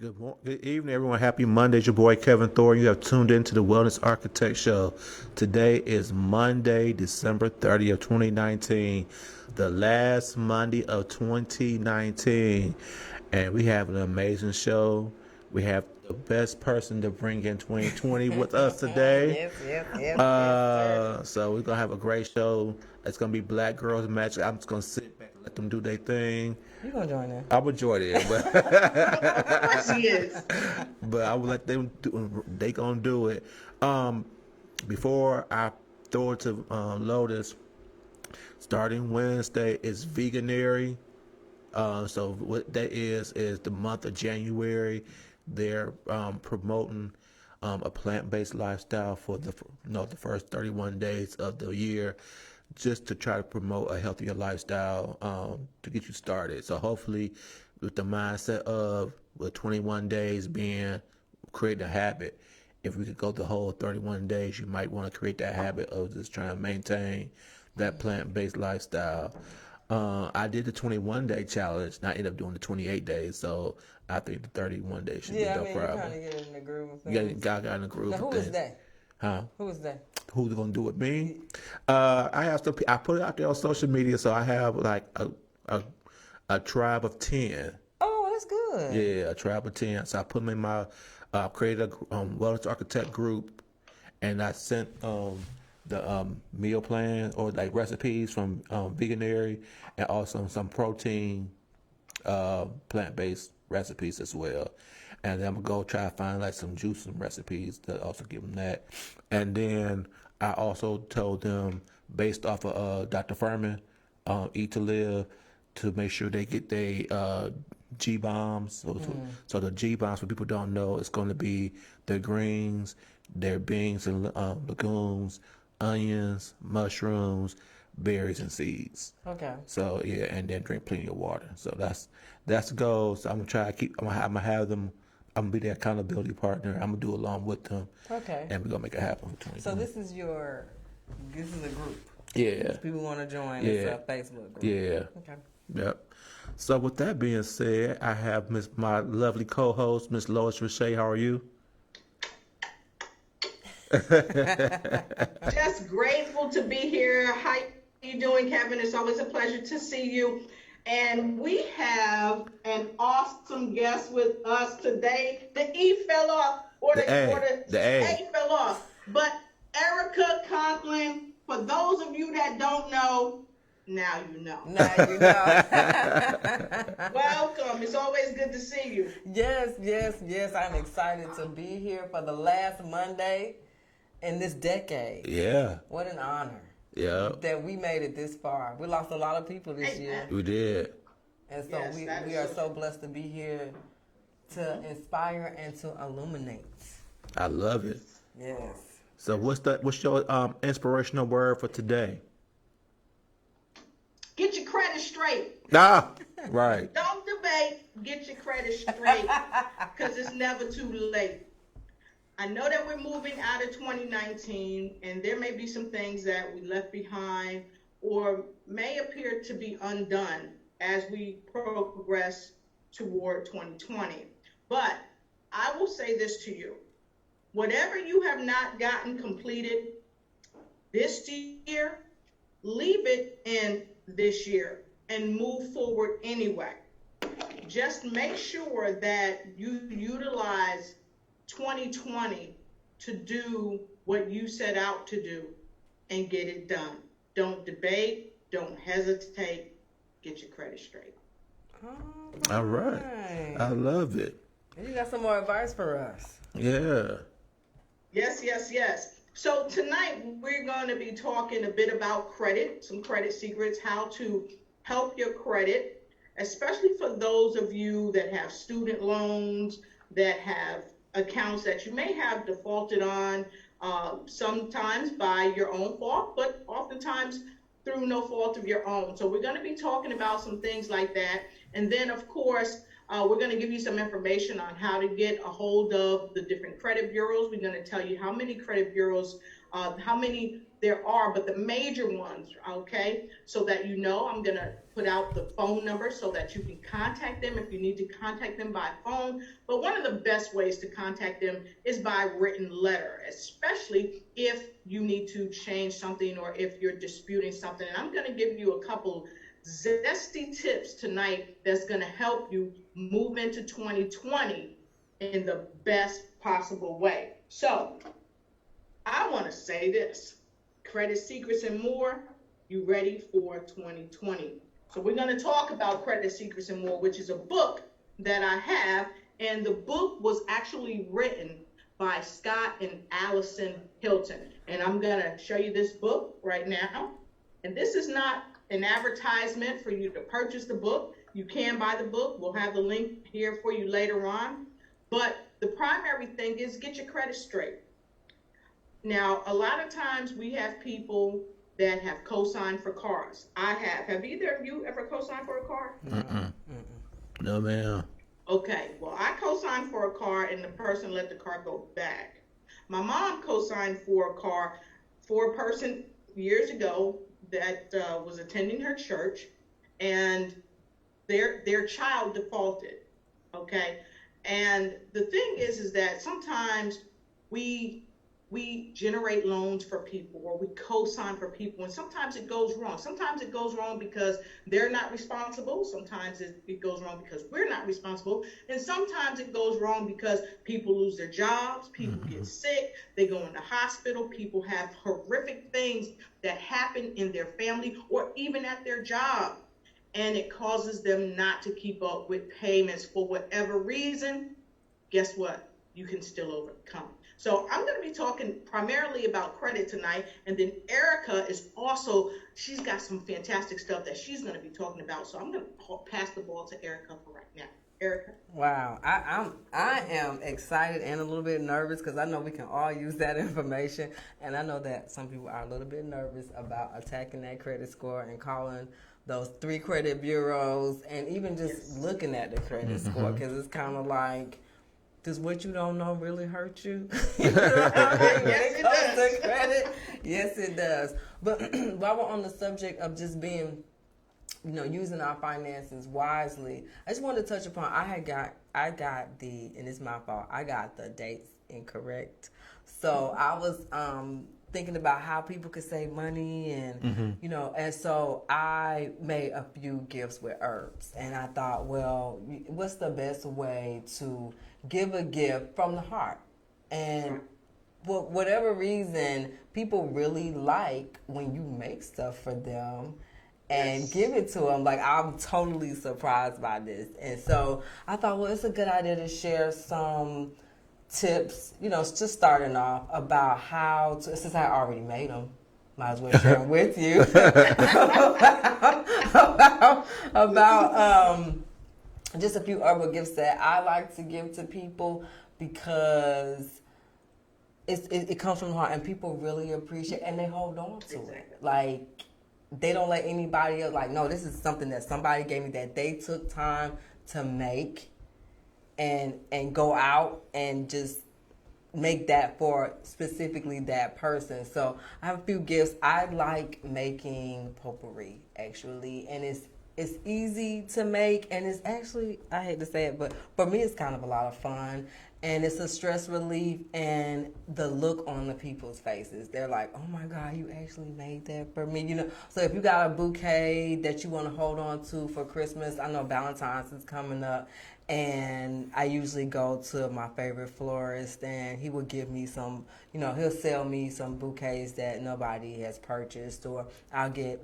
Good evening, everyone. Happy Monday. It's your boy Kevin Thor. You have tuned in to the Wellness Architect Show. Today is Monday, December 30th, 2019, the last Monday of 2019. And we have an amazing show. We have the best person to bring in 2020 with us today. Yes, sir. So we're going to have a great show. It's going to be Black Girls Magic. I'm just going to sit back and let them do their thing. You gonna join in? I would join it, but Yes, he is. but I would let them do. They gonna do it. Before I throw it to Lotus, starting Wednesday is Veganary. So what that is the month of January. They're promoting a plant-based lifestyle for the first 31 days of the year, just to try to promote a healthier lifestyle to get you started. So hopefully, with the mindset of with 21 days being creating a habit, if we could go the whole 31 days, you might want to create that habit of just trying to maintain that plant-based lifestyle. I did the 21-day challenge, and I ended up doing the 28 days. So I think the 31 days should be no you're problem. trying to get in the groove of Yeah, things. got in the groove. Now, who of is things. that? Huh? Who is that? Who's gonna do it? Me? I have some. I put it out there on social media, so I have like a tribe of 10. Oh, that's good. Yeah, a tribe of 10. So I put them in my created a wellness architect group, and I sent the meal plan or like recipes from Veganary, and also some protein plant-based recipes as well. And then I'm gonna go try to find like some juicing recipes to also give them that. And then I also told them, based off of Dr. Furman, Eat to Live, to make sure they get their G bombs. So the G bombs, for people who don't know, it's going to be their greens, their beans and legumes, onions, mushrooms, berries, and seeds. Okay. So yeah, and then drink plenty of water. So that's the goal. So I'm gonna try to keep. I'm gonna have them. I'm gonna be their accountability partner. I'm gonna do along with them. Okay. And we're gonna make it happen for 2020. So this is a group. Yeah. If people want to join, Yeah. it's a Facebook group. Yeah. Okay. Yep. So with that being said, I have my lovely co-host, Miss Lois Richey. How are you? Just grateful to be here. How you doing, Kevin? It's always a pleasure to see you. And we have an awesome guest with us today. The E fell off, or The the A. A fell off. But Erica Conklin, for those of you that don't know, now you know. Now you know. Welcome. It's always good to see you. Yes. I'm excited to be here for the last Monday in this decade. Yeah. What an honor. Yeah. That we made it this far. We lost a lot of people this year. We did. And so Yes, that we is are so- so blessed to be here to inspire and to illuminate. I love it. Yes. So what's your inspirational word for today? Get your credit straight. Ah, right. Don't debate. Get your credit straight, because it's never too late. I know that we're moving out of 2019, and there may be some things that we left behind or may appear to be undone as we progress toward 2020. But I will say this to you. Whatever you have not gotten completed this year, leave it in this year and move forward anyway. Just make sure that you utilize 2020 to do what you set out to do and get it done. Don't debate, don't hesitate, get your credit straight. All right. I love it. You got some more advice for us? Yeah. Yes. So tonight we're going to be talking a bit about credit, some credit secrets, how to help your credit, especially for those of you that have student loans, that have accounts that you may have defaulted on, sometimes by your own fault, but oftentimes through no fault of your own. So we're going to be talking about some things like that. And then, of course, we're going to give you some information on how to get a hold of the different credit bureaus. We're going to tell you how many credit bureaus, how many there are, but the major ones, okay? So that you know, I'm going to put out the phone number so that you can contact them if you need to contact them by phone. But one of the best ways to contact them is by written letter, especially if you need to change something or if you're disputing something. And I'm going to give you a couple zesty tips tonight that's going to help you move into 2020 in the best possible way. So I want to say this: Credit Secrets and More, you ready for 2020? So we're going to talk about Credit Secrets and More, which is a book that I have, and the book was actually written by Scott and Allison Hilton. And I'm going to show you this book right now. And this is not an advertisement for you to purchase the book. You can buy the book. We'll have the link here for you later on. But the primary thing is get your credit straight. Now, a lot of times we have people that have co-signed for cars. I have. Have either of you ever co-signed for a car? No, ma'am. Okay. Well, I co-signed for a car and the person let the car go back. My mom co-signed for a car for a person years ago that was attending her church, and their child defaulted. Okay. And the thing is that sometimes we generate loans for people, or we co-sign for people, and sometimes it goes wrong. Sometimes it goes wrong because they're not responsible. Sometimes it goes wrong because we're not responsible. And sometimes it goes wrong because people lose their jobs, people get sick, they go into hospital, people have horrific things that happen in their family or even at their job. And it causes them not to keep up with payments for whatever reason. Guess what? You can still overcome. So I'm going to be talking primarily about credit tonight. And then Erica is also, she's got some fantastic stuff that she's going to be talking about. So I'm going to pass the ball to Erica for right now. Erica? Wow, I am excited and a little bit nervous because I know we can all use that information. And I know that some people are a little bit nervous about attacking that credit score and calling those 3 credit bureaus and even just looking at the credit score, because it's kind of like, does what you don't know really hurt you? You know what I mean? Yes, it does. Credit? Yes, it does. But while we're on the subject of just being, using our finances wisely, I just wanted to touch upon, I got and it's my fault, I got the dates incorrect. So I was thinking about how people could save money and, and so I made a few gifts with herbs. And I thought, well, what's the best way to give a gift from the heart? And for whatever reason, people really like when you make stuff for them and give it to them. Like, I'm totally surprised by this. And so I thought, well, it's a good idea to share some tips, just starting off about how to, since I already made them, might as well share them with you, about just a few herbal gifts that I like to give to people, because it comes from the heart and people really appreciate and they hold on to it. Like, they don't let anybody else, like, no, this is something that somebody gave me that they took time to make and go out and just make that for specifically that person. So I have a few gifts. I like making potpourri, actually, and it's easy to make, and it's actually, I hate to say it, but for me it's kind of a lot of fun, and it's a stress relief, and the look on the people's faces, they're like, oh my God, you actually made that for me, So if you got a bouquet that you want to hold on to for Christmas, I know Valentine's is coming up, and I usually go to my favorite florist, and he will give me some, he'll sell me some bouquets that nobody has purchased, or I'll get,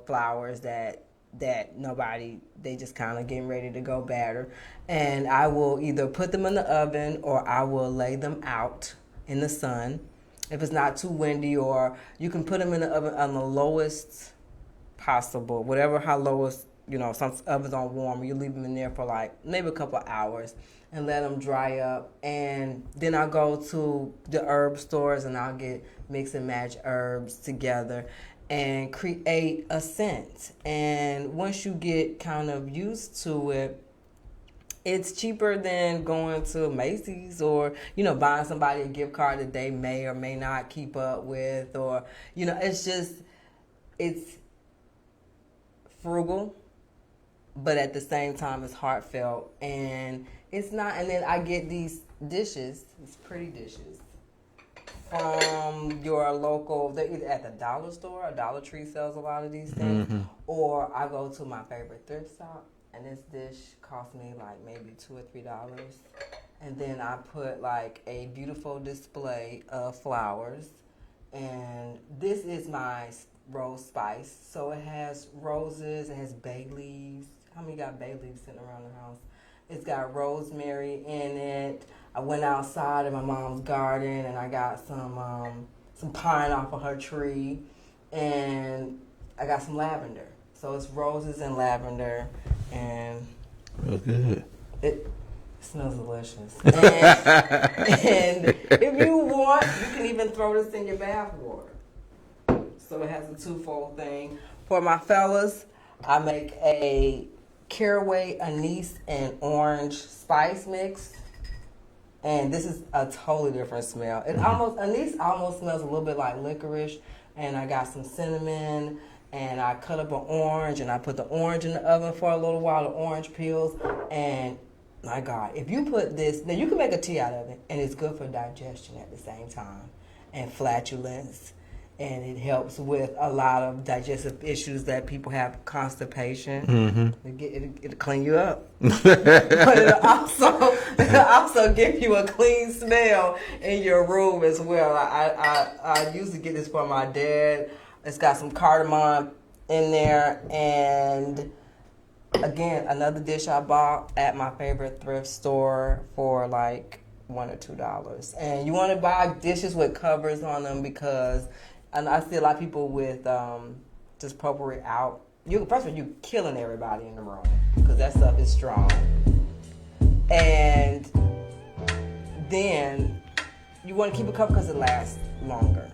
flowers that nobody, they just kind of getting ready to go batter. And I will either put them in the oven or I will lay them out in the sun if it's not too windy, or you can put them in the oven on the lowest possible, how lowest, some ovens aren't warm. You leave them in there for like maybe a couple of hours and let them dry up. And then I'll go to the herb stores and I'll get mix and match herbs together and create a scent. And once you get kind of used to it, it's cheaper than going to Macy's or, buying somebody a gift card that they may or may not keep up with, or, it's frugal. but at the same time it's heartfelt, and it's not. And then I get these dishes, these pretty dishes, from your local. They're either at the dollar store, or Dollar Tree sells a lot of these things, or I go to my favorite thrift shop, and this dish cost me like maybe $2 or $3, and then I put like a beautiful display of flowers, and this is my rose spice. So it has roses, it has bay leaves. How many got bay leaves sitting around the house? It's got rosemary in it. I went outside in my mom's garden and I got some pine off of her tree, and I got some lavender. So it's roses and lavender, and real good. It smells delicious. And if you want, you can even throw this in your bath water. So it has a twofold thing. For my fellas, I make a caraway, anise, and orange spice mix. And this is a totally different smell. It anise almost smells a little bit like licorice. And I got some cinnamon, and I cut up an orange, and I put the orange in the oven for a little while, the orange peels. And my God, if you put this, now you can make a tea out of it, and it's good for digestion at the same time, and flatulence. And it helps with a lot of digestive issues that people have, constipation. It'll clean you up. But it'll also give you a clean smell in your room as well. I used to get this for my dad. It's got some cardamom in there. And again, another dish I bought at my favorite thrift store for like $1 or $2. And you want to buy dishes with covers on them, because and I see a lot of people with just potpourri out. First of all, you're killing everybody in the room, because that stuff is strong. And then you want to keep it covered because it lasts longer.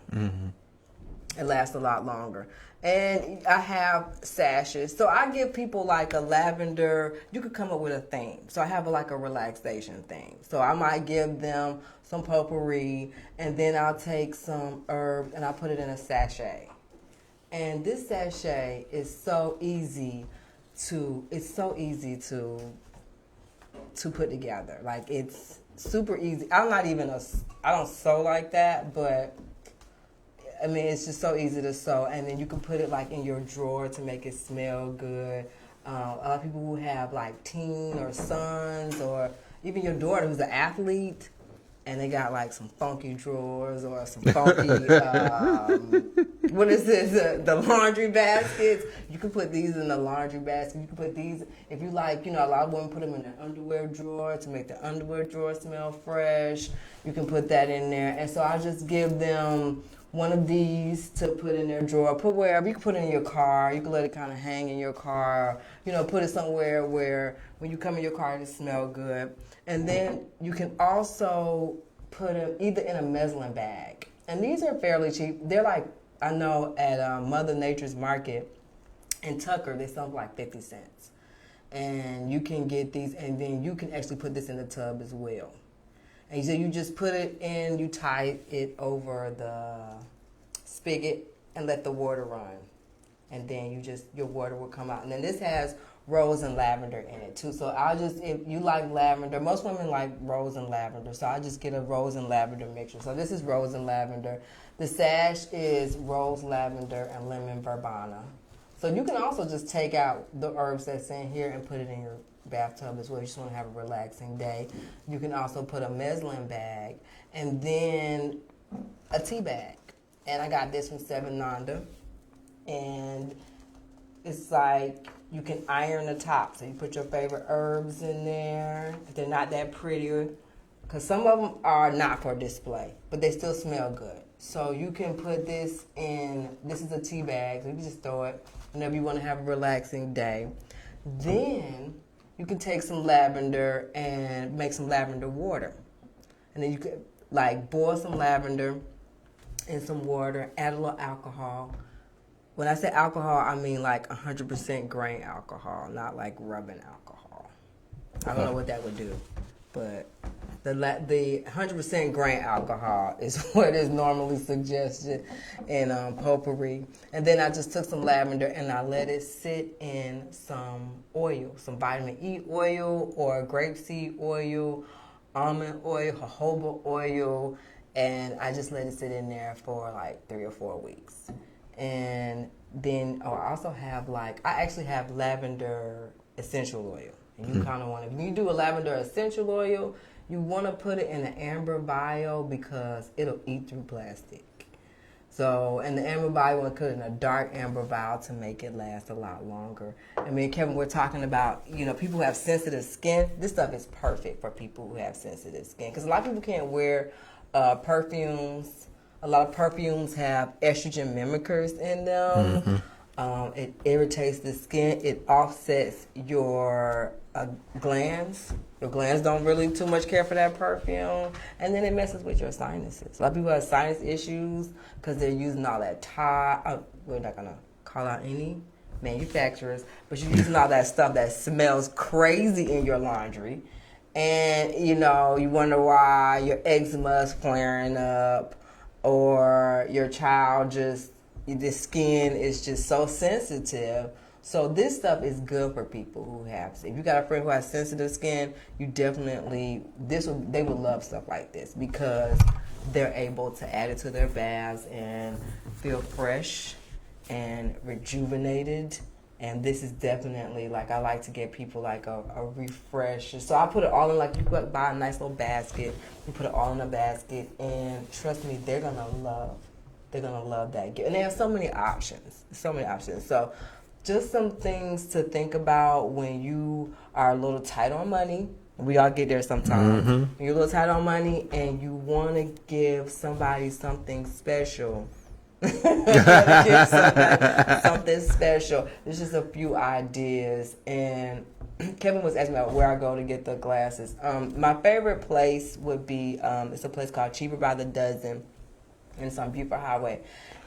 It lasts a lot longer. And I have sashes. So I give people like a lavender. You could come up with a theme. So I have like a relaxation theme. So I might give them some potpourri, and then I'll take some herbs and I'll put it in a sachet. And this sachet is so easy to put together. Like, it's super easy. I don't sew like that, but I mean, it's just so easy to sew. And then you can put it like in your drawer to make it smell good. A lot of people who have like teen or sons, or even your daughter who's an athlete, and they got like some funky drawers or some funky, what is this, the laundry baskets. You can put these in the laundry basket. You can put these, if you like, a lot of women put them in their underwear drawer to make the underwear drawer smell fresh. You can put that in there. And so I just give them one of these to put in their drawer. Put wherever. You can put it in your car. You can let it kind of hang in your car. Put it somewhere where when you come in your car, it'll smell good. And then you can also put them either in a muslin bag. And these are fairly cheap. They're like, I know at Mother Nature's Market in Tucker, they sell them like 50 cents. And you can get these, and then you can actually put this in the tub as well. And so you just put it in, you tie it over the spigot and let the water run. And then your water will come out. And then this has rose and lavender in it too. So if you like lavender, most women like rose and lavender. So I just get a rose and lavender mixture. So this is rose and lavender. The sash is rose, lavender, and lemon verbena. So you can also just take out the herbs that's in here and put it in your bathtub as well. You just want to have a relaxing day. You can also put a muslin bag and then a tea bag. And I got this from Seven Nanda. And it's like you can iron the top. So you put your favorite herbs in there. If they're not that pretty, because some of them are not for display, but they still smell good. So you can put this in, this is a tea bag, so you can just throw it whenever you want to have a relaxing day. Then you can take some lavender and make some lavender water. And then you could like boil some lavender in some water, add a little alcohol. When I say alcohol, I mean like 100% grain alcohol, not like rubbing alcohol. I don't know what that would do, but The 100% grain alcohol is what is normally suggested in potpourri. And then I just took some lavender and I let it sit in some oil, some vitamin E oil or grapeseed oil, almond oil, jojoba oil, and I just let it sit in there for like 3 or 4 weeks. And then I also have I actually have lavender essential oil. And you kind of want to, when you do a lavender essential oil, you want to put it in an amber vial because it'll eat through plastic. So, and the amber vial, want to put it in a dark amber vial to make it last a lot longer. I mean, Kevin, we're talking about, people who have sensitive skin. This stuff is perfect for people who have sensitive skin because a lot of people can't wear perfumes. A lot of perfumes have estrogen mimickers in them. It irritates the skin. It offsets your glands. Your glands don't really too much care for that perfume. And then it messes with your sinuses. A lot of people have sinus issues because they're using all that we're not going to call out any manufacturers, but you're using all that stuff that smells crazy in your laundry. And, you wonder why your eczema is flaring up or your child the skin is just so sensitive. So this stuff is good for people who have. If you got a friend who has sensitive skin, you definitely they would love stuff like this because they're able to add it to their baths and feel fresh and rejuvenated. And this is definitely I like to get people a refresh. So I put it all in you buy a nice little basket. You put it all in a basket, and trust me, they're gonna love that gift. And they have so many options. So just some things to think about when you are a little tight on money. We all get there sometimes. When you're a little tight on money and you want to give somebody something special. Something special. There's just a few ideas. And Kevin was asking about where I go to get the glasses. My favorite place would be, it's a place called Cheaper by the Dozen. And it's on Buford Highway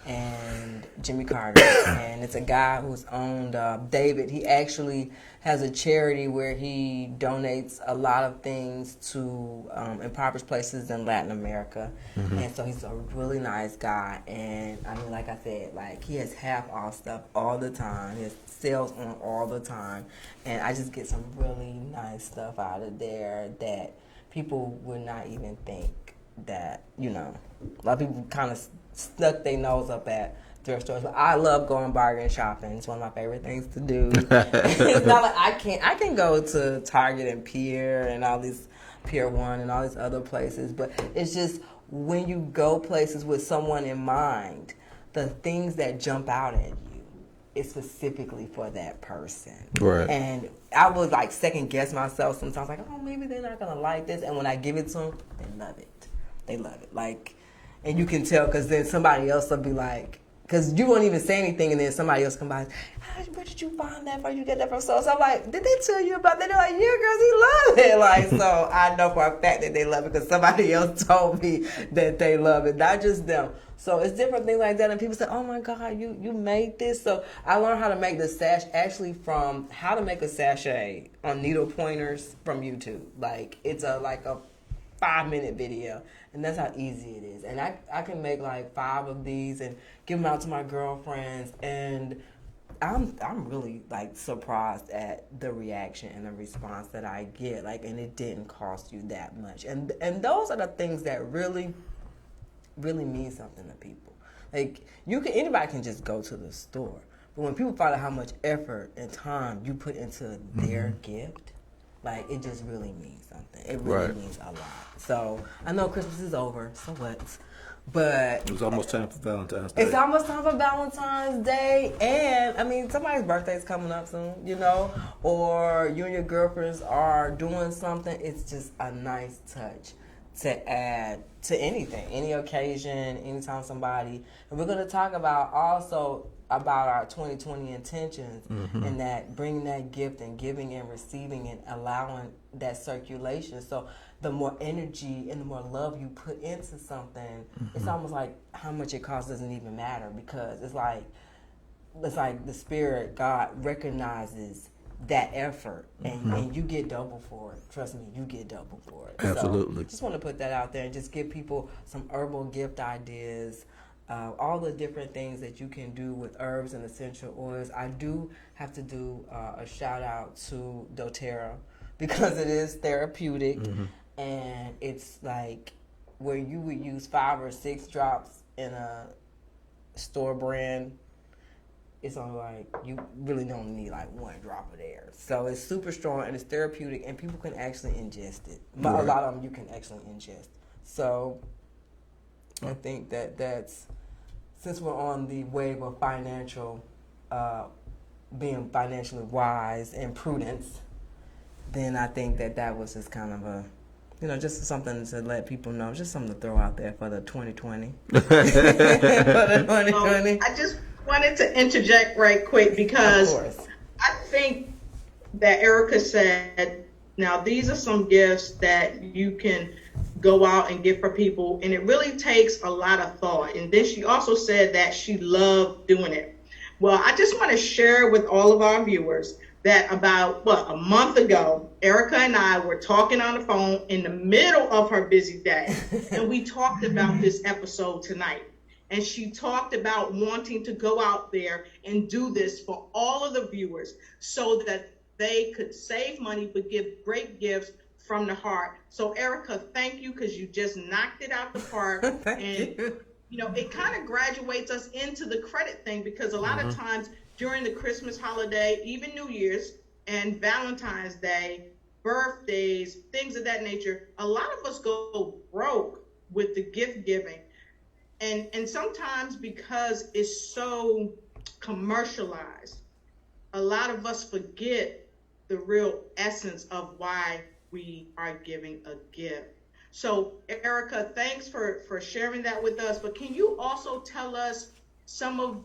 and Jimmy Carter. And it's a guy who's owned, David. He actually has a charity where he donates a lot of things to impoverished places in Latin America. And so he's a really nice guy. And I mean, like I said, he has half off stuff all the time. He has sales on all the time. And I just get some really nice stuff out of there that people would not even think that, a lot of people kind of stuck their nose up at thrift stores. But I love going bargain shopping. It's one of my favorite things to do. It's not like I can go to Target and Pier and all these Pier 1 and all these other places, but it's just when you go places with someone in mind, the things that jump out at you is specifically for that person. Right. And I would second guess myself sometimes, maybe they're not gonna like this, and when I give it to them, they love it. They love it. And you can tell because then somebody else will be because you won't even say anything, and then somebody else come by, where did you find that from? You get that from so I'm did they tell you about that? They're like, yeah, girls, he love it. So I know for a fact that they love it because somebody else told me that they love it, not just them. So it's different things like that, and people say, oh my God, you made this. So I learned how to make the sash actually from how to make a sachet on needle pointers from YouTube. It's a 5-minute video, and that's how easy it is. And I can make 5 of these and give them out to my girlfriends, and I'm really surprised at the reaction and the response that I get. And it didn't cost you that much, and those are the things that really mean something to people. Anybody can just go to the store, but when people find out how much effort and time you put into their gift, it just really means something. It really means a lot. So I know Christmas is over, so what? But it was almost time for Valentine's Day. It's almost time for Valentine's Day, and I mean somebody's birthday's coming up soon, or you and your girlfriends are doing something. It's just a nice touch to add to anything, any occasion, anytime somebody. And we're going to talk about our 2020 intentions, and that bringing that gift and giving and receiving and allowing that circulation. So the more energy and the more love you put into something, it's almost like how much it costs doesn't even matter, because it's like the spirit, God, recognizes that effort, and you get double for it. Trust me, you get double for it. Absolutely. So just want to put that out there and just give people some herbal gift ideas, all the different things that you can do with herbs and essential oils. I do have to do a shout out to doTERRA because it is therapeutic, and it's like where you would use 5 or 6 drops in a store brand. It's only like you really don't need like 1 drop of there. So it's super strong and it's therapeutic, and people can actually ingest it. But a lot of them you can actually ingest. So I think that's, since we're on the wave of financial, being financially wise and prudence, then I think that was just kind of a, just something to let people know, just something to throw out there for the 2020. For the 2020. I just wanted to interject right quick because I think that Erica said, now these are some gifts that you can go out and get for people, and it really takes a lot of thought. And then she also said that she loved doing it. Well, I just want to share with all of our viewers that about, a month ago, Erica and I were talking on the phone in the middle of her busy day, and we talked about this episode tonight. And she talked about wanting to go out there and do this for all of the viewers so that they could save money but give great gifts from the heart. So Erica, thank you, because you just knocked it out the park. And it kind of graduates us into the credit thing, because a lot of times during the Christmas holiday, even New Year's and Valentine's Day, birthdays, things of that nature, a lot of us go broke with the gift giving. And sometimes because it's so commercialized, a lot of us forget the real essence of why we are giving a gift. So Erica, thanks for sharing that with us. But can you also tell us some of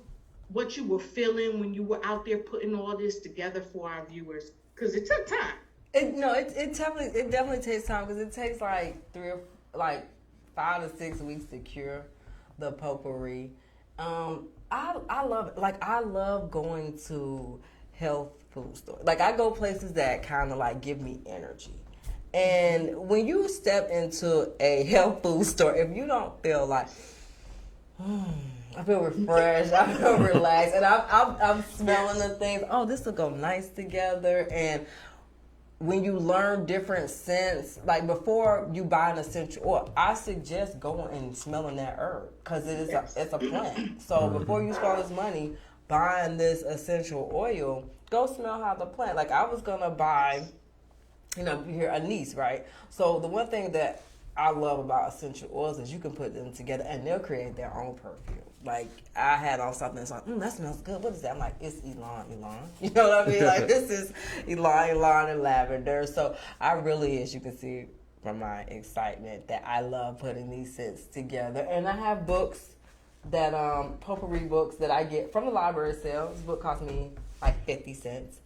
what you were feeling when you were out there putting all this together for our viewers? Because it took time. It definitely takes time, because it takes like 5 to 6 weeks to cure the potpourri. I love it. Like, I love going to health food stores. Like, I go places that kind of like give me energy. And when you step into a health food store, if you don't feel like, I feel refreshed, I feel relaxed, and I'm smelling the things. Oh, this will go nice together. And when you learn different scents, like before you buy an essential oil, I suggest going and smelling that herb, because it's a plant. So before you spend all this money buying this essential oil, go smell how the plant. Like, I was gonna buy, here anise, right? So the one thing that I love about essential oils is you can put them together and they'll create their own perfume. Like, I had on something that's like, that smells good. What is that? I'm like, it's ylang. You know what I mean? Like, this is ylang and lavender. So I really, as you can see from my excitement, that I love putting these scents together. And I have books that, potpourri books that I get from the library sale. This book cost me like 50 cents.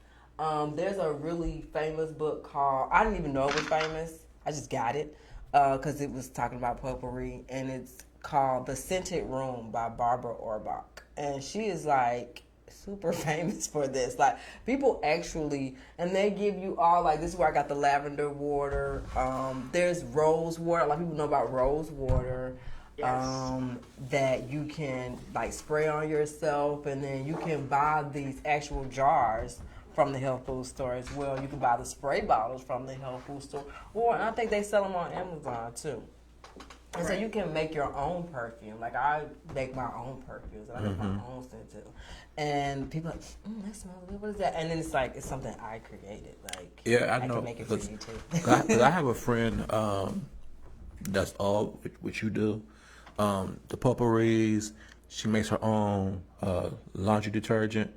There's a really famous book called, I didn't even know it was famous. I just got it because it was talking about potpourri, and it's called The Scented Room by Barbara Orbach. And she is like super famous for this. Like, people actually, and they give you all, like, this is where I got the lavender water. There's rose water. A lot of people know about rose water. Yes. That you can like spray on yourself, and then you can buy these actual jars from the health food store as well. You can buy the spray bottles from the health food store, or I think they sell them on Amazon too. And so you can make your own perfume. Like, I make my own perfumes, and I make my own scent too. And people are like, that smells good. What is that? And then it's like, it's something I created. Like, yeah, I know. can make it for you too. Because I have a friend that's all what you do. The potpourris. She makes her own laundry detergent.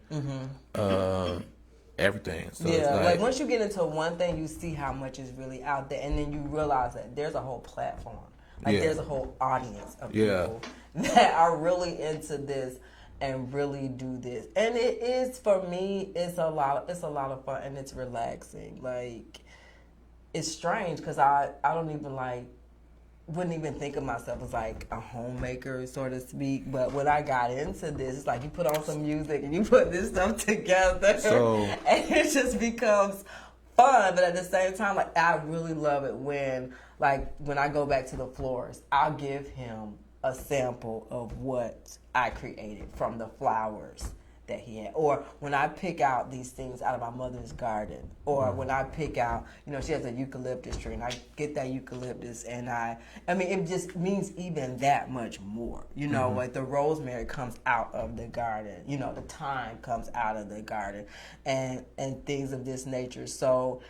Everything. So yeah, it's like once you get into one thing, you see how much is really out there, and then you realize that there's a whole platform. Like, there's a whole audience of people that are really into this and really do this. And it is, for me, it's a lot of fun, and it's relaxing. Like, it's strange because I don't even like wouldn't even think of myself as like a homemaker, so to speak. But when I got into this, it's like you put on some music and you put this stuff together, and it just becomes fun. But at the same time, like I really love it when I go back to the florist, I'll give him a sample of what I created from the flowers that he had, or when I pick out these things out of my mother's garden, or when I pick out, she has a eucalyptus tree, and I get that eucalyptus, and I mean, it just means even that much more, like the rosemary comes out of the garden, the thyme comes out of the garden, and things of this nature. So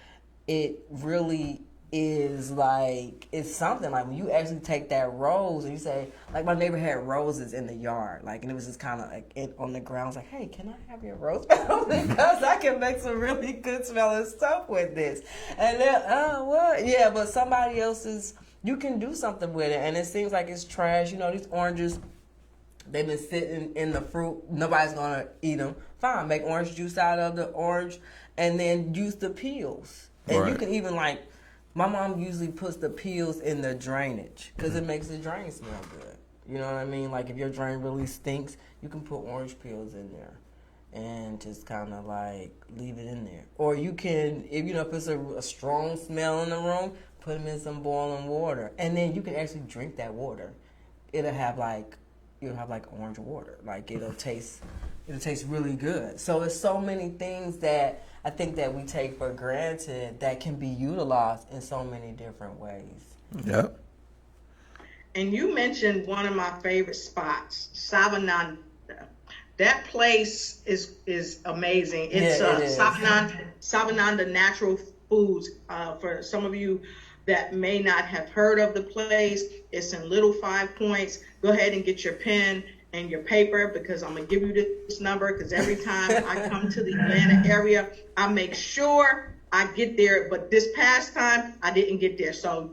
it really is like, it's something like when you actually take that rose and you say, like my neighbor had roses in the yard, like, and it was just kind of like on the ground. I was like, hey, can I have your rose petal? Because I can make some really good smelling stuff with this. And then, what? Yeah, but somebody else's, you can do something with it. And it seems like it's trash. These oranges, they've been sitting in the fruit. Nobody's going to eat them. Fine, make orange juice out of the orange and then use the peels. And you can even my mom usually puts the peels in the drainage because it makes the drain smell good. You know what I mean? Like if your drain really stinks, you can put orange peels in there and just kind of like leave it in there. Or you can, if it's a strong smell in the room, put them in some boiling water, and then you can actually drink that water. You'll have like orange water. Like it'll taste really good. So it's so many things that I think that we take for granted that can be utilized in so many different ways. Yep. And you mentioned one of my favorite spots, Savananda. That place is amazing. It's Savananda Natural Foods. For some of you that may not have heard of the place, it's in Little 5 Points. Go ahead and get your pen and your paper, because I'm going to give you this number, because every time I come to the Atlanta area, I make sure I get there. But this past time, I didn't get there. So,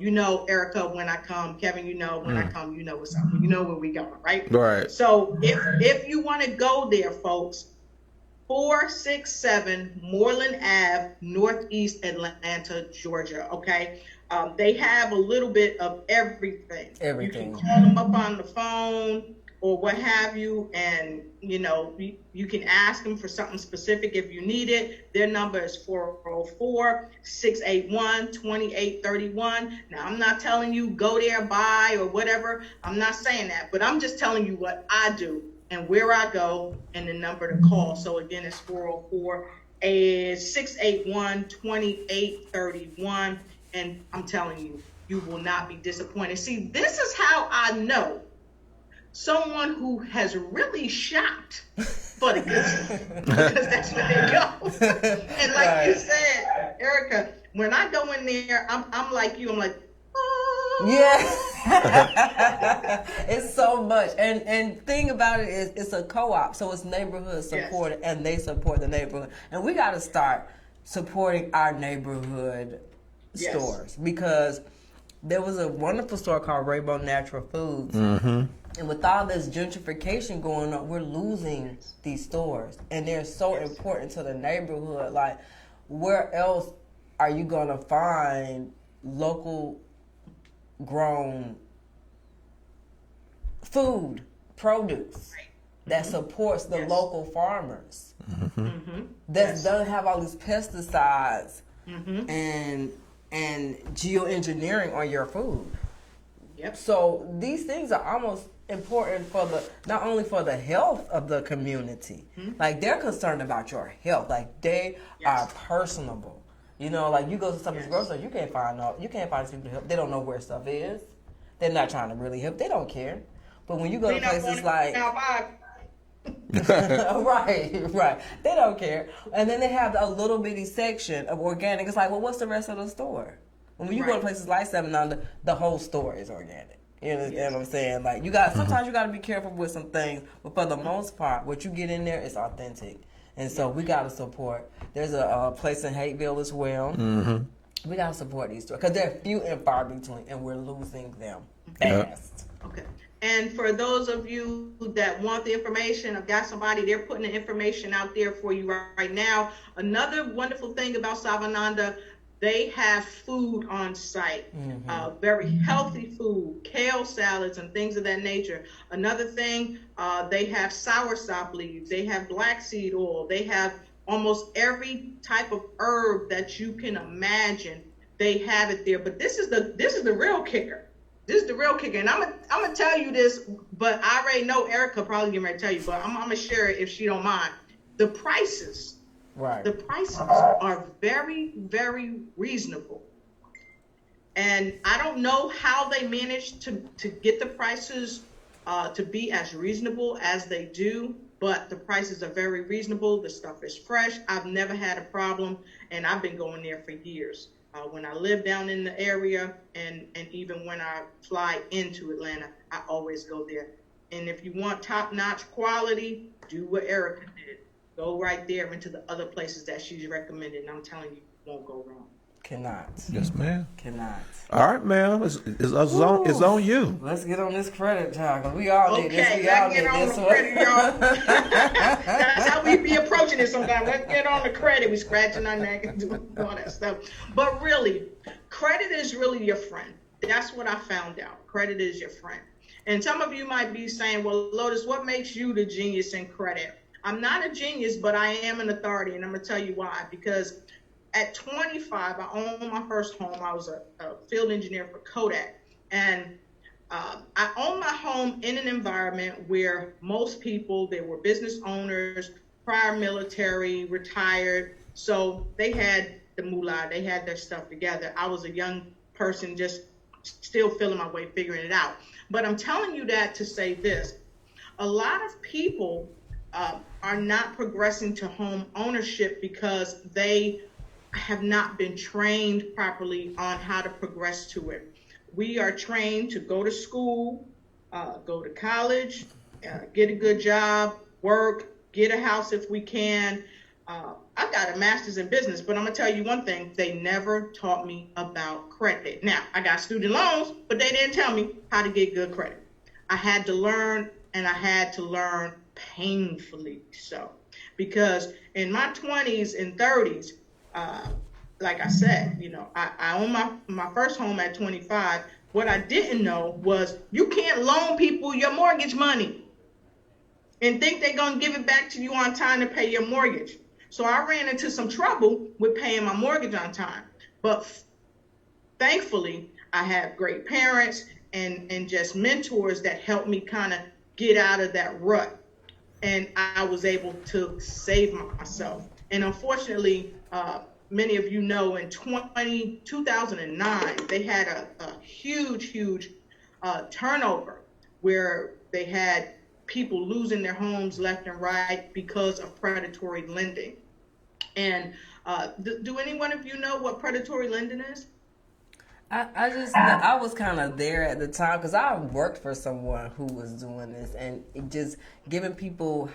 Erica, when I come, Kevin, when I come, what's up. You know where we going, right? Right. So if you want to go there, folks, 467 Moreland Ave, Northeast Atlanta, Georgia, okay? They have a little bit of everything. You can call them up on the phone or what have you, and you can ask them for something specific if you need it. Their number is 404-681-2831. Now, I'm not telling you go there, buy, or whatever. I'm not saying that, but I'm just telling you what I do and where I go and the number to call. So again, it's 404-681-2831, and I'm telling you, you will not be disappointed. See, this is how I know someone who has really shopped for the good stuff, because that's where they go. And like you said, Erica, when I go in there, I'm like you. I'm like, oh. Yeah. It's so much. And thing about it is it's a co-op, so it's neighborhood supported, and they support the neighborhood. And we got to start supporting our neighborhood stores, because there was a wonderful store called Rainbow Natural Foods. Mm-hmm. And with all this gentrification going on, we're losing these stores. And they're so important to the neighborhood. Like, where else are you going to find local grown food, produce that supports the local farmers? Mm-hmm. That doesn't have all these pesticides and geoengineering on your food. Yep. So these things are almost important for not only for the health of the community, like they're concerned about your health, like they are personable. Like you go to some of these groceries, you can't find these people to help. They don't know where stuff is. They're not trying to really help. They don't care. But when you go to places like right, they don't care. And then they have a little bitty section of organic. It's like, well, what's the rest of the store? When you go to places like Savananda, the whole store is organic. You understand what I'm saying? Like sometimes you got to be careful with some things, but for the most part, what you get in there is authentic. And so we got to support. There's a place in Hateville as well. Mm-hmm. We got to support these stores because they're few and far between, and we're losing them fast. Okay. And for those of you that want the information, I've got somebody, they're putting the information out there for you right now. Another wonderful thing about Savananda, They have food on site, very healthy food, kale salads and things of that nature. Another thing, they have soursop leaves, they have black seed oil, they have almost every type of herb that you can imagine. They have it there. But this is the real kicker. This is the real kicker. And I'm gonna tell you this, but I already know Erica probably getting ready to tell you, but I'm gonna share it if she don't mind. The prices. Right. The prices are very, very reasonable. And I don't know how they managed to get the prices to be as reasonable as they do, but the prices are very reasonable. The stuff is fresh. I've never had a problem, and I've been going there for years. When I live down in the area, and even when I fly into Atlanta, I always go there. And if you want top-notch quality, do what Erica did. Go right there into the other places that she's recommended, and I'm telling you, you won't go wrong. Cannot. Yes, ma'am. Cannot. All right, ma'am. It's on you. Let's get on this credit, child, because we all need this. Okay, let's get on the credit, y'all. That's how we be approaching it sometimes. Let's get on the credit. We scratching our neck and doing all that stuff. But really, credit is really your friend. That's what I found out. Credit is your friend. And some of you might be saying, well, Lotus, what makes you the genius in credit? I'm not a genius, but I am an authority, and I'm going to tell you why. Because at 25, I owned my first home. I was a field engineer for Kodak. And I owned my home in an environment where most people, they were business owners, prior military, retired. So they had the moolah, they had their stuff together. I was a young person just still feeling my way, figuring it out. But I'm telling you that to say this. A lot of people are not progressing to home ownership because they have not been trained properly on how to progress to it. We are trained to go to school, go to college, get a good job, work, get a house if we can. I got a master's in business, but I'm gonna tell you one thing, they never taught me about credit. Now, I got student loans, but they didn't tell me how to get good credit. I had to learn, and I had to learn painfully so, because in my 20s and 30s, like I said, you know, I owned my first home at 25. What I didn't know was you can't loan people your mortgage money and think they're going to give it back to you on time to pay your mortgage. So I ran into some trouble with paying my mortgage on time. But thankfully, I have great parents and just mentors that helped me kind of get out of that rut. And I was able to save myself. And unfortunately, many of you know in 2009, they had a huge turnover where they had people losing their homes left and right because of predatory lending. And do any one of you know what predatory lending is? I was kind of there at the time because I worked for someone who was doing this and it just putting people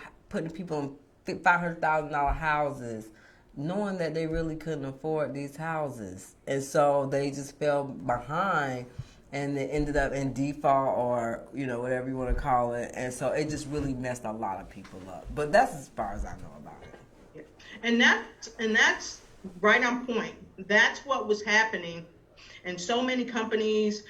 in $500,000 houses, knowing that they really couldn't afford these houses. And so they just fell behind and they ended up in default or, you know, whatever you want to call it. And so it just really messed a lot of people up. But that's as far as I know about it. Yeah. And that's right on point. That's what was happening. And so many companies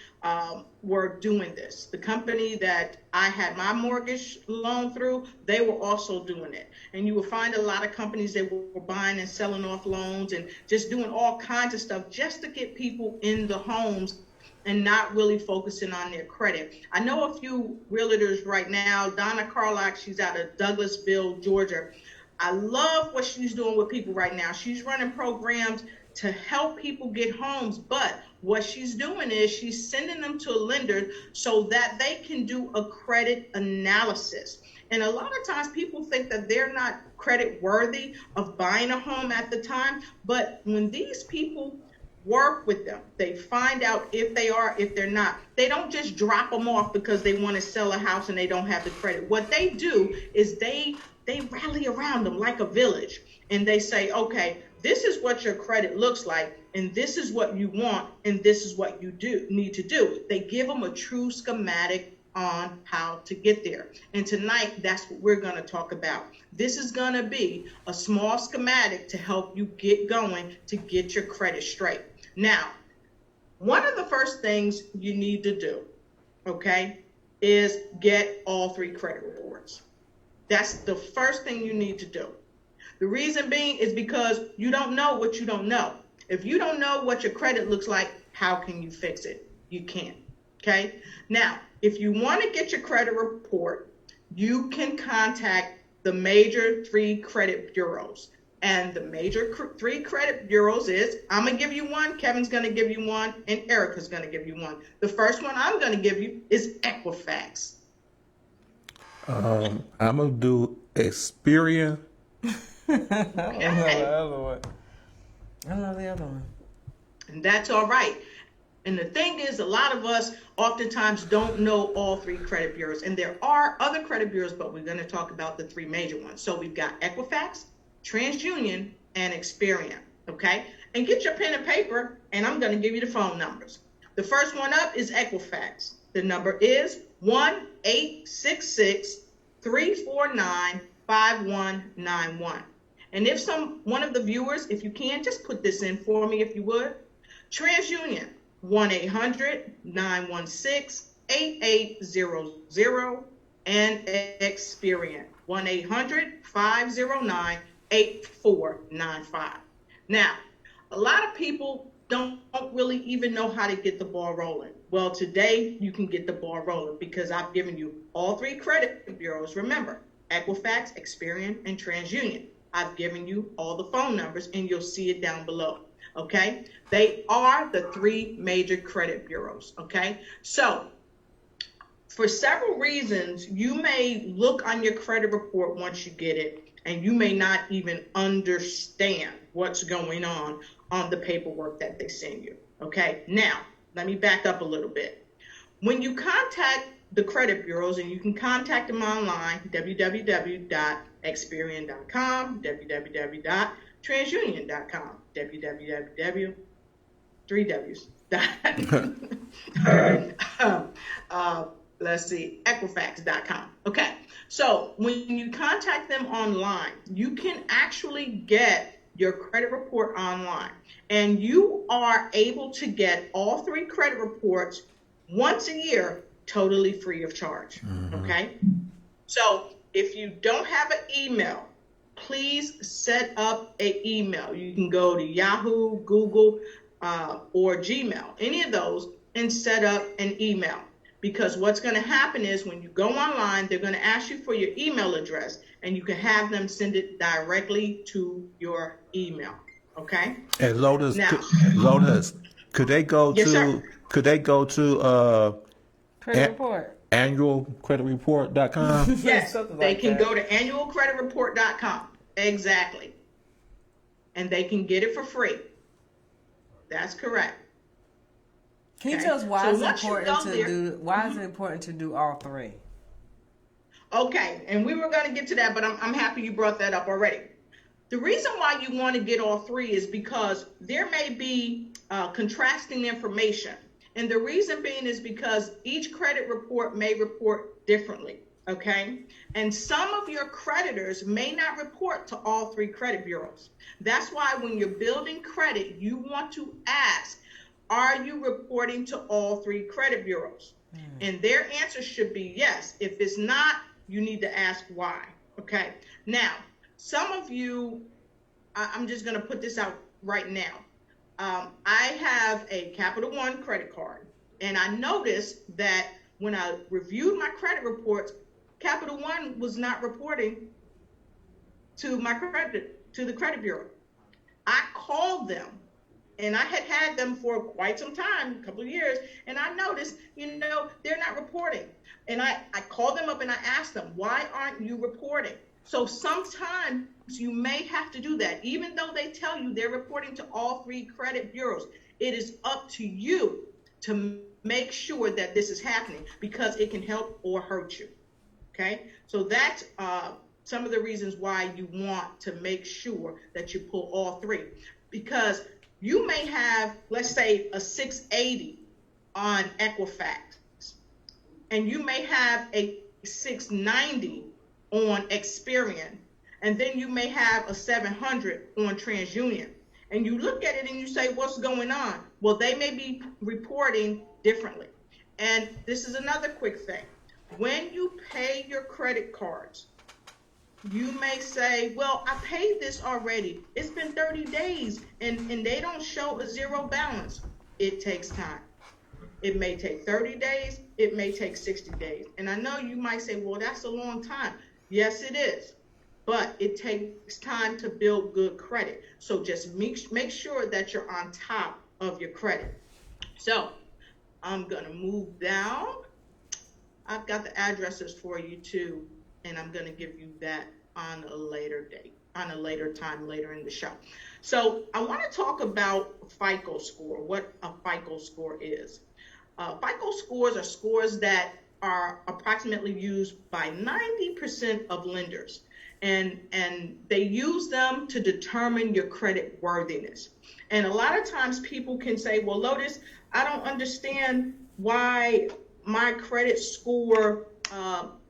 were doing this. The company that I had my mortgage loan through, they were also doing it. And you will find a lot of companies that were buying and selling off loans and just doing all kinds of stuff just to get people in the homes and not really focusing on their credit. I know a few realtors right now. Donna Carlock, she's out of Douglasville, Georgia. I love what she's doing with people right now. She's running programs to help people get homes, but what she's doing is she's sending them to a lender so that they can do a credit analysis. And a lot of times people think that they're not credit worthy of buying a home at the time, but when these people work with them, they find out if they are, if they're not. They don't just drop them off because they want to sell a house and they don't have the credit. What they do is they rally around them like a village and they say, okay, this is what your credit looks like, and this is what you want, and this is what you need to do. They give them a true schematic on how to get there. And tonight, that's what we're going to talk about. This is going to be a small schematic to help you get going to get your credit straight. Now, one of the first things you need to do, okay, is get all 3 credit reports. That's the first thing you need to do. The reason being is because you don't know what you don't know. If you don't know what your credit looks like, how can you fix it? You can't. Okay? Now, if you want to get your credit report, you can contact the major 3 credit bureaus. And the major 3 credit bureaus is, I'm going to give you one, Kevin's going to give you one, and Erica's going to give you one. The first one I'm going to give you is Equifax. I'm going to do Experian. I don't know the other one. I don't know the other one. And that's all right. And the thing is, a lot of us oftentimes don't know all 3 credit bureaus. And there are other credit bureaus, but we're going to talk about the 3 major ones. So we've got Equifax, TransUnion, and Experian. Okay? And get your pen and paper, and I'm going to give you the phone numbers. The first one up is Equifax. The number is 1-866-349-5191. And if one of the viewers, if you can, just put this in for me if you would. TransUnion, 1-800-916-8800, and Experian, 1-800-509-8495. Now, a lot of people don't really even know how to get the ball rolling. Well, today you can get the ball rolling because I've given you all 3 credit bureaus. Remember, Equifax, Experian, and TransUnion. I've given you all the phone numbers, and you'll see it down below. Okay? They are the 3 major credit bureaus. Okay? So, for several reasons, you may look on your credit report once you get it, and you may not even understand what's going on the paperwork that they send you. Okay? Now, let me back up a little bit. When you contact the credit bureaus, and you can contact them online, www.experian.com, www.transunion.com, Equifax.com. Okay, so when you contact them online, you can actually get your credit report online, and you are able to get all 3 credit reports once a year totally free of charge. Okay, so if you don't have an email, please set up an email. You can go to Yahoo, Google, or Gmail, any of those, and set up an email. Because what's going to happen is when you go online, they're going to ask you for your email address, and you can have them send it directly to your email. Okay? And Lotus, could they go Yes, to sir. Credit report. annualcreditreport.com? Yes, Something they like can that. go to annualcreditreport.com. Exactly. And they can get it for free. That's correct. Can you Okay. tell us why So it's once you important go to there- do? Why is it important to do all 3? Okay, and we were going to get to that, but I'm happy you brought that up already. The reason why you want to get all 3 is because there may be contrasting information. And the reason being is because each credit report may report differently, okay? And some of your creditors may not report to all 3 credit bureaus. That's why when you're building credit, you want to ask, are you reporting to all 3 credit bureaus? And their answer should be yes. If it's not, you need to ask why, okay? Now, some of you, I'm just going to put this out right now. I have a Capital One credit card, and I noticed that when I reviewed my credit reports, Capital One was not reporting to the credit bureau. I called them, and I had them for quite some time, a couple of years, and I noticed, they're not reporting. And I called them up and I asked them, why aren't you reporting? So sometimes you may have to do that. Even though they tell you they're reporting to all 3 credit bureaus, it is up to you to make sure that this is happening because it can help or hurt you. Okay? So that's some of the reasons why you want to make sure that you pull all 3. Because you may have, let's say, a 680 on Equifax. and you may have a 690 on Experian, and then you may have a 700 on TransUnion. And you look at it and you say, what's going on? Well, they may be reporting differently. And this is another quick thing. When you pay your credit cards, you may say, well, I paid this already. It's been 30 days and they don't show a zero balance. It takes time. It may take 30 days. It may take 60 days. And I know you might say, well, that's a long time. Yes, it is. But it takes time to build good credit. So just make sure that you're on top of your credit. So I'm going to move down. I've got the addresses for you too, and I'm going to give you that on a later date, on a later time, later in the show. So I want to talk about FICO score, what a FICO score is. FICO scores are scores that are approximately used by 90% of lenders. And they use them to determine your credit worthiness. And a lot of times people can say, well, Lotus, I don't understand why my credit score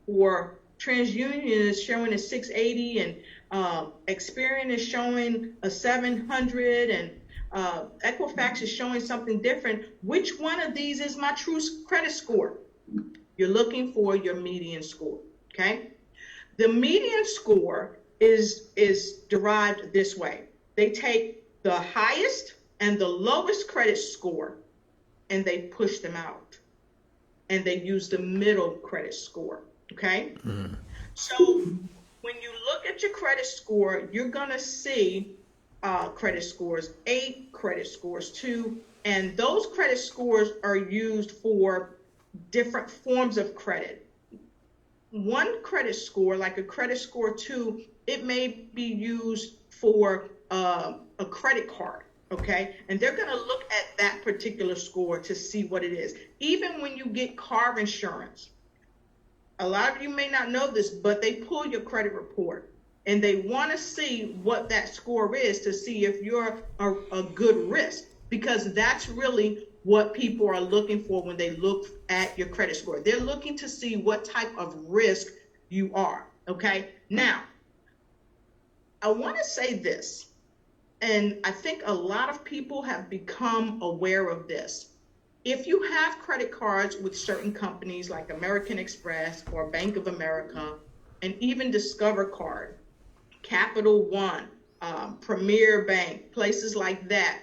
for TransUnion is showing a 680 and Experian is showing a 700 and Equifax is showing something different. Which one of these is my true credit score? You're looking for your median score, okay? The median score is derived this way. They take the highest and the lowest credit score and they push them out. And they use the middle credit score, okay? Mm-hmm. So when you look at your credit score, you're gonna see credit scores 8, credit scores 2, and those credit scores are used for different forms of credit. One credit score, like a credit score 2, it may be used for a credit card, okay? And they're going to look at that particular score to see what it is. Even when you get car insurance, a lot of you may not know this, but they pull your credit report and they want to see what that score is to see if you're a good risk, because that's really what people are looking for when they look at your credit score. They're looking to see what type of risk you are, okay? Now, I want to say this, and I think a lot of people have become aware of this. If you have credit cards with certain companies like American Express or Bank of America, and even Discover Card, Capital One, Premier Bank, places like that,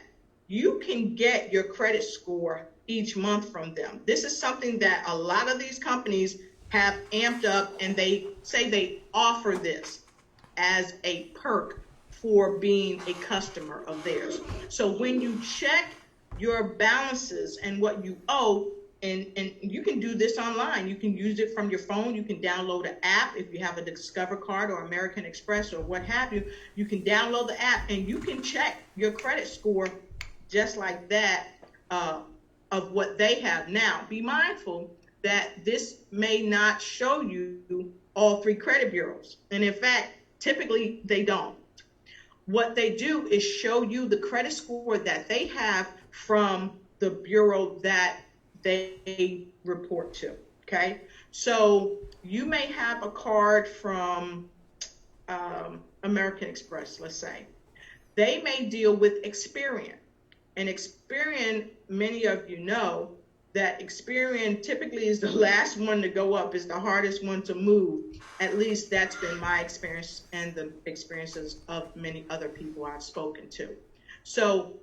you can get your credit score each month from them. This is something that a lot of these companies have amped up, and they say they offer this as a perk for being a customer of theirs. So when you check your balances and what you owe, and you can do this online. You can use it from your phone. You can download an app. If you have a Discover Card or American Express or what have you, you can download the app and you can check your credit score just like that of what they have. Now, be mindful that this may not show you all 3 credit bureaus. And in fact, typically they don't. What they do is show you the credit score that they have from the bureau that they report to, okay? So you may have a card from American Express, let's say. They may deal with Experian. And Experian, many of you know that Experian typically is the last one to go up, is the hardest one to move. At least that's been my experience and the experiences of many other people I've spoken to. So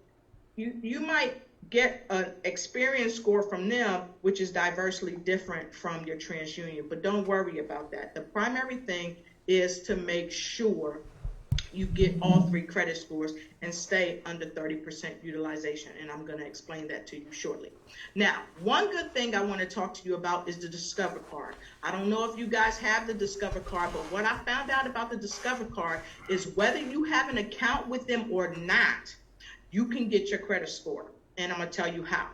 you might get an Experian score from them, which is diversely different from your TransUnion, but don't worry about that. The primary thing is to make sure you get all 3 credit scores and stay under 30% utilization. And I'm going to explain that to you shortly. Now, one good thing I want to talk to you about is the Discover Card. I don't know if you guys have the Discover Card, but what I found out about the Discover Card is whether you have an account with them or not, you can get your credit score. And I'm going to tell you how.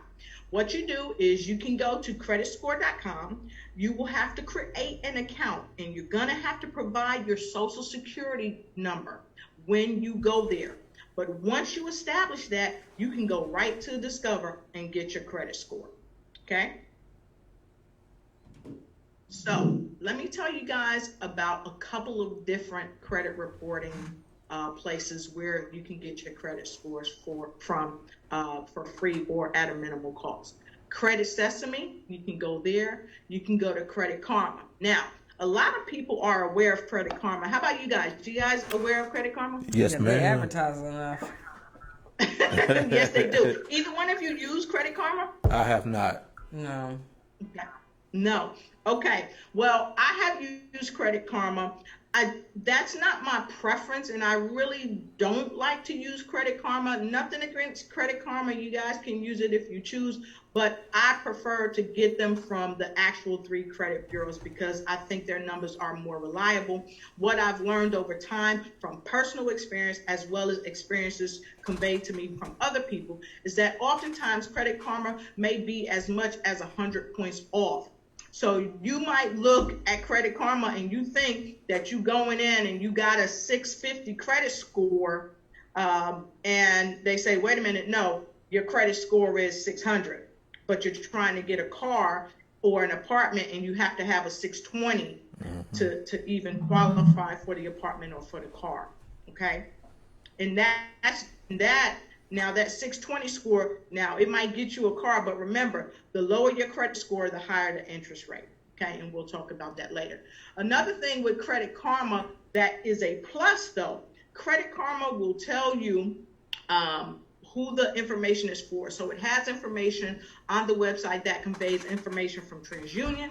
What you do is you can go to creditscore.com. You will have to create an account, and you're going to have to provide your social security number when you go there. But once you establish that, you can go right to Discover and get your credit score. Okay? So let me tell you guys about a couple of different credit reporting places where you can get your credit scores for free or at a minimal cost. Credit Sesame, you can go there. You can go to Credit Karma. Now, a lot of people are aware of Credit Karma. How about you guys? Do you guys aware of Credit Karma? Yes, Yeah, ma'am. they advertise enough. Yes, they do. Either one of you use Credit Karma? I have not. No. No. Okay. Well, I have used Credit Karma. That's not my preference, and I really don't like to use Credit Karma. Nothing against Credit Karma. You guys can use it if you choose, but I prefer to get them from the actual 3 credit bureaus because I think their numbers are more reliable. What I've learned over time from personal experience as well as experiences conveyed to me from other people is that oftentimes Credit Karma may be as much as 100 points off. So you might look at Credit Karma and you think that you going in and you got a 650 credit score, and they say, wait a minute, no, your credit score is 600, but you're trying to get a car or an apartment and you have to have a 620 to even qualify for the apartment or for the car, okay? And now that 620 score, now it might get you a car, but remember, the lower your credit score, the higher the interest rate. Okay, and we'll talk about that later. Another thing with Credit Karma that is a plus though, Credit Karma will tell you who the information is for. So it has information on the website that conveys information from TransUnion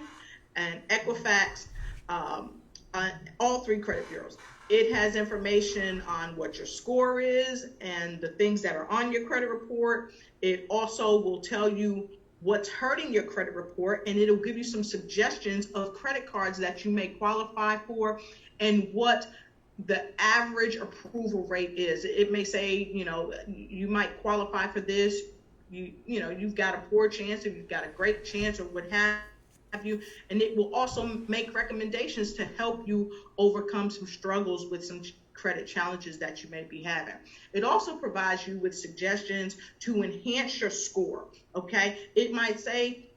and Equifax, all 3 credit bureaus. It has information on what your score is and the things that are on your credit report. It also will tell you what's hurting your credit report, and it'll give you some suggestions of credit cards that you may qualify for and what the average approval rate is. It may say, you might qualify for this. You've got a poor chance, or you've got a great chance, or what have you, and it will also make recommendations to help you overcome some struggles with some credit challenges that you may be having. It also provides you with suggestions to enhance your score, okay? It might say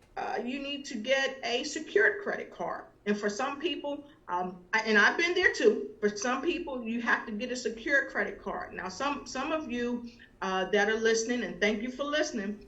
you need to get a secured credit card. And for some people, and I've been there too, for some people, you have to get a secured credit card. Now, some of you that are listening, and thank you for listening,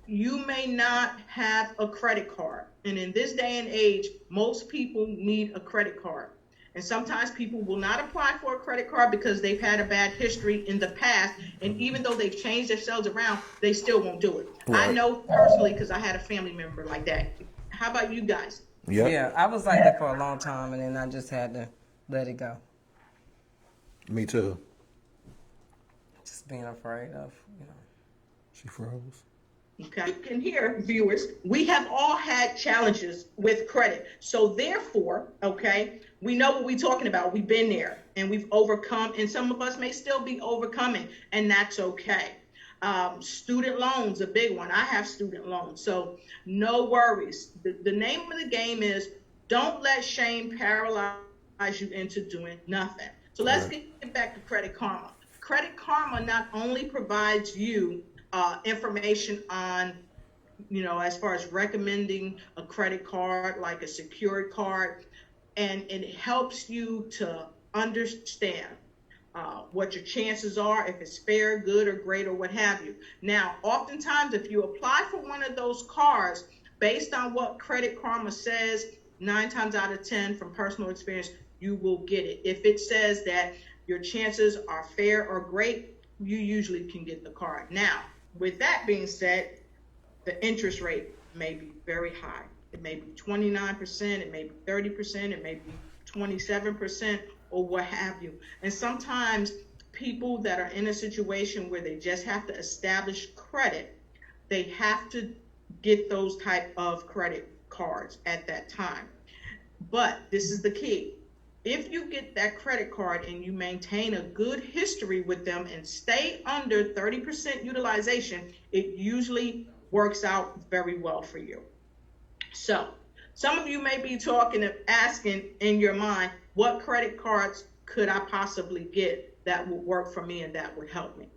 you may not have a credit card. And in this day and age, most people need a credit card. And sometimes people will not apply for a credit card because they've had a bad history in the past. And even though they've changed themselves around, they still won't do it. Right. I know personally because I had a family member like that. How about you guys? Yep. Yeah, I was like that for a long time, and then I just had to let it go. Me too. Just being afraid of, She froze. Okay, you can hear, viewers, we have all had challenges with credit. So therefore, okay, we know what we're talking about. We've been there and we've overcome, and some of us may still be overcoming, and that's okay. Student loans, a big one. I have student loans, so no worries. The name of the game is don't let shame paralyze you into doing nothing. So let's get back to Credit Karma. Credit Karma not only provides you information on, as far as recommending a credit card, like a secured card, and it helps you to understand what your chances are, if it's fair, good, or great, or what have you. Now, oftentimes, if you apply for one of those cards, based on what Credit Karma says, 9 times out of 10, from personal experience, you will get it. If it says that your chances are fair or great, you usually can get the card. Now, with that being said, the interest rate may be very high. It may be 29%, it may be 30%, it may be 27%, or what have you. And sometimes people that are in a situation where they just have to establish credit, they have to get those type of credit cards at that time. But this is the key. If you get that credit card and you maintain a good history with them and stay under 30% utilization, it usually works out very well for you. So some of you may be asking in your mind, what credit cards could I possibly get that would work for me and that would help me?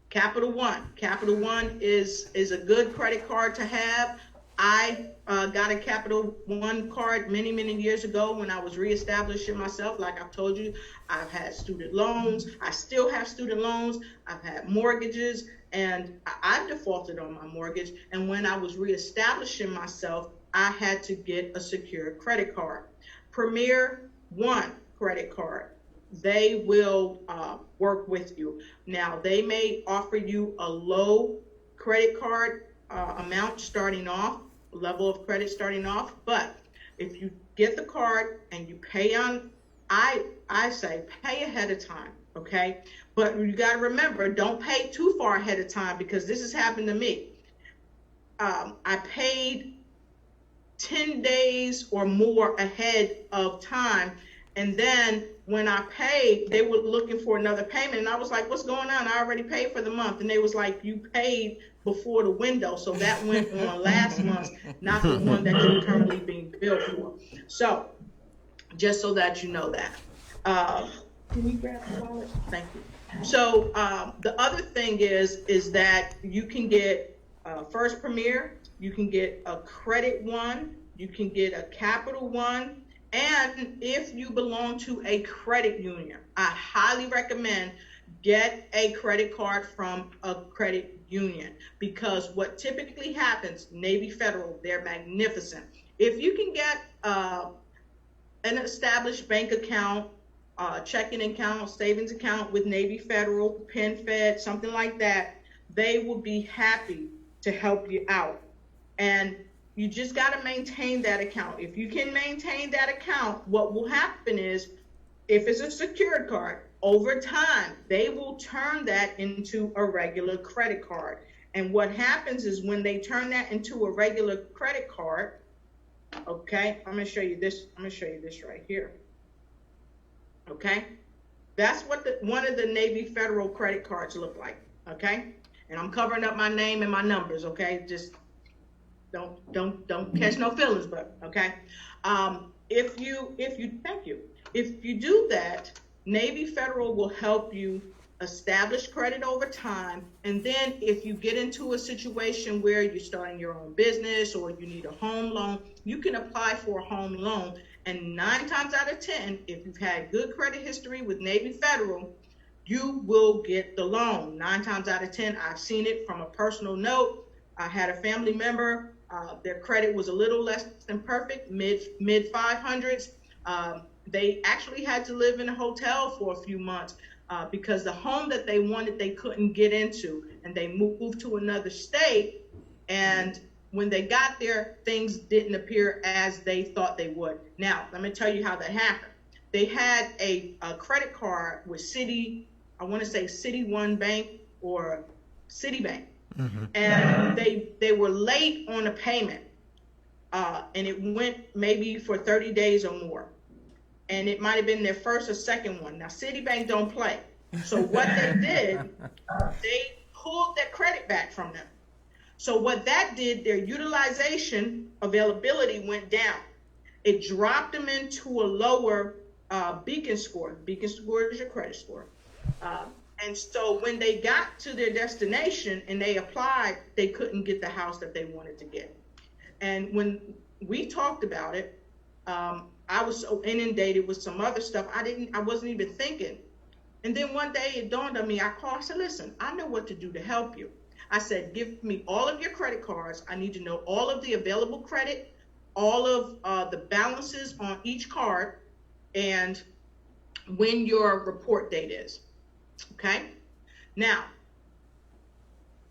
Capital One. Capital One is a good credit card to have. I got a Capital One card many, many years ago when I was reestablishing myself. Like I've told you, I've had student loans. I still have student loans. I've had mortgages, and I've defaulted on my mortgage. And when I was reestablishing myself, I had to get a secure credit card. Premier One credit card. They will work with you. Now, they may offer you a low credit card amount starting off, level of credit starting off, but if you get the card and you pay on, I say pay ahead of time, okay? But you got to remember, don't pay too far ahead of time, because this has happened to me. I paid 10 days or more ahead of time, and then when I paid, they were looking for another payment, and I was like, what's going on? I already paid for the month. And they was like, you paid before the window, so that went on last month, not the one that you're currently being billed for. So just so that you know that. Can we grab the wallet? Thank you. So the other thing is that you can get First Premier, you can get a Credit One, you can get a Capital One, and if you belong to a credit union, I highly recommend get a credit card from a credit union, because what typically happens, Navy Federal, they're magnificent. If you can get an established bank account, checking account, savings account with Navy Federal, PenFed, something like that, they will be happy to help you out. And you just got to maintain that account. If you can maintain that account, what will happen is, if it's a secured card, over time, they will turn that into a regular credit card. And what happens is, when they turn that into a regular credit card, okay, I'm going to show you this. I'm going to show you this right here. Okay, that's what one of the Navy Federal credit cards look like. Okay, and I'm covering up my name and my numbers. Okay, just don't catch no feelings, but okay. If you thank you. If you do that, Navy Federal will help you establish credit over time. And then if you get into a situation where you're starting your own business or you need a home loan, you can apply for a home loan. And 9 times out of 10, if you've had good credit history with Navy Federal, you will get the loan. 9 times out of 10, I've seen it from a personal note. I had a family member, their credit was a little less than perfect, mid 500s. They actually had to live in a hotel for a few months because the home that they wanted, they couldn't get into, and they moved to another state. And when they got there, things didn't appear as they thought they would. Now, let me tell you how that happened. They had a credit card with I want to say City One Bank or Citibank. Mm-hmm. And they were late on a payment, and it went maybe for 30 days or more. And it might have been their first or second one. Now, Citibank don't play. So what they did, they pulled their credit back from them. So what that did, their utilization availability went down. It dropped them into a lower Beacon score. Beacon score is your credit score. And so when they got to their destination and they applied, they couldn't get the house that they wanted to get. And when we talked about it, I was so inundated with some other stuff. I wasn't even thinking. And then one day it dawned on me. I called, I said, listen, I know what to do to help you. I said, give me all of your credit cards. I need to know all of the available credit, all of the balances on each card, and when your report date is. Okay? Now,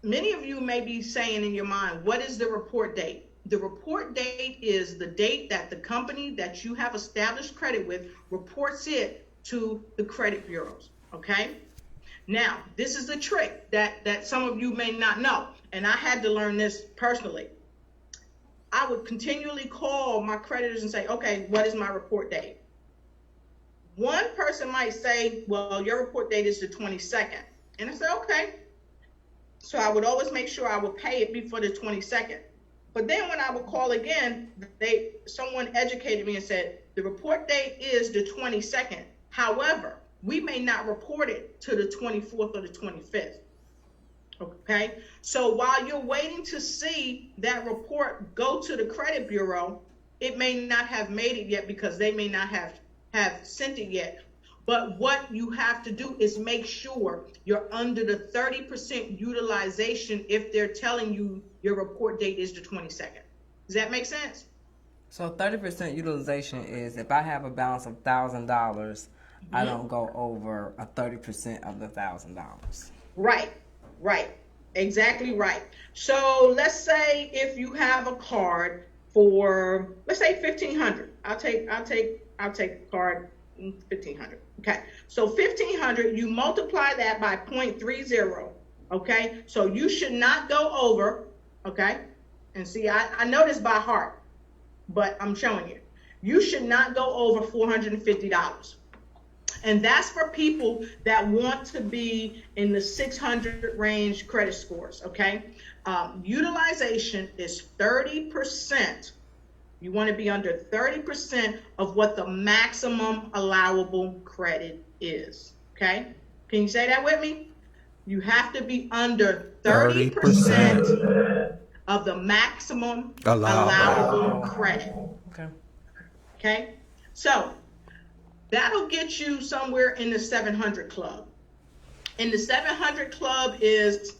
many of you may be saying in your mind, what is the report date? The report date is the date that the company that you have established credit with reports it to the credit bureaus. Okay? Now, this is the trick that some of you may not know, and I had to learn this personally. I would continually call my creditors and say, okay, what is my report date? One person might say, well, your report date is the 22nd. And I said, okay. So I would always make sure I would pay it before the 22nd. But then when I would call again, someone educated me and said, the report date is the 22nd. However, we may not report it to the 24th or the 25th. Okay, so while you're waiting to see that report go to the credit bureau, it may not have made it yet because they may not have sent it yet. But what you have to do is make sure you're under the 30% utilization if they're telling you your report date is the 22nd. Does that make sense? So 30% utilization is if I have a balance of $1,000, I don't go over a 30% of the $1,000. Right, right, exactly right. So let's say if you have a card for, let's say 1,500. I'll take a card 1,500. Okay, so 1,500, you multiply that by 0.30. Okay, so you should not go over. Okay, and see, I know this by heart, but I'm showing you. You should not go over $450. And that's for people that want to be in the 600 range credit scores, okay? Utilization is 30%. You want to be under 30% of what the maximum allowable credit is, okay? Can you say that with me? You have to be under 30% of the maximum allowable credit. Okay? So that'll get you somewhere in the 700 club. And the 700 club is,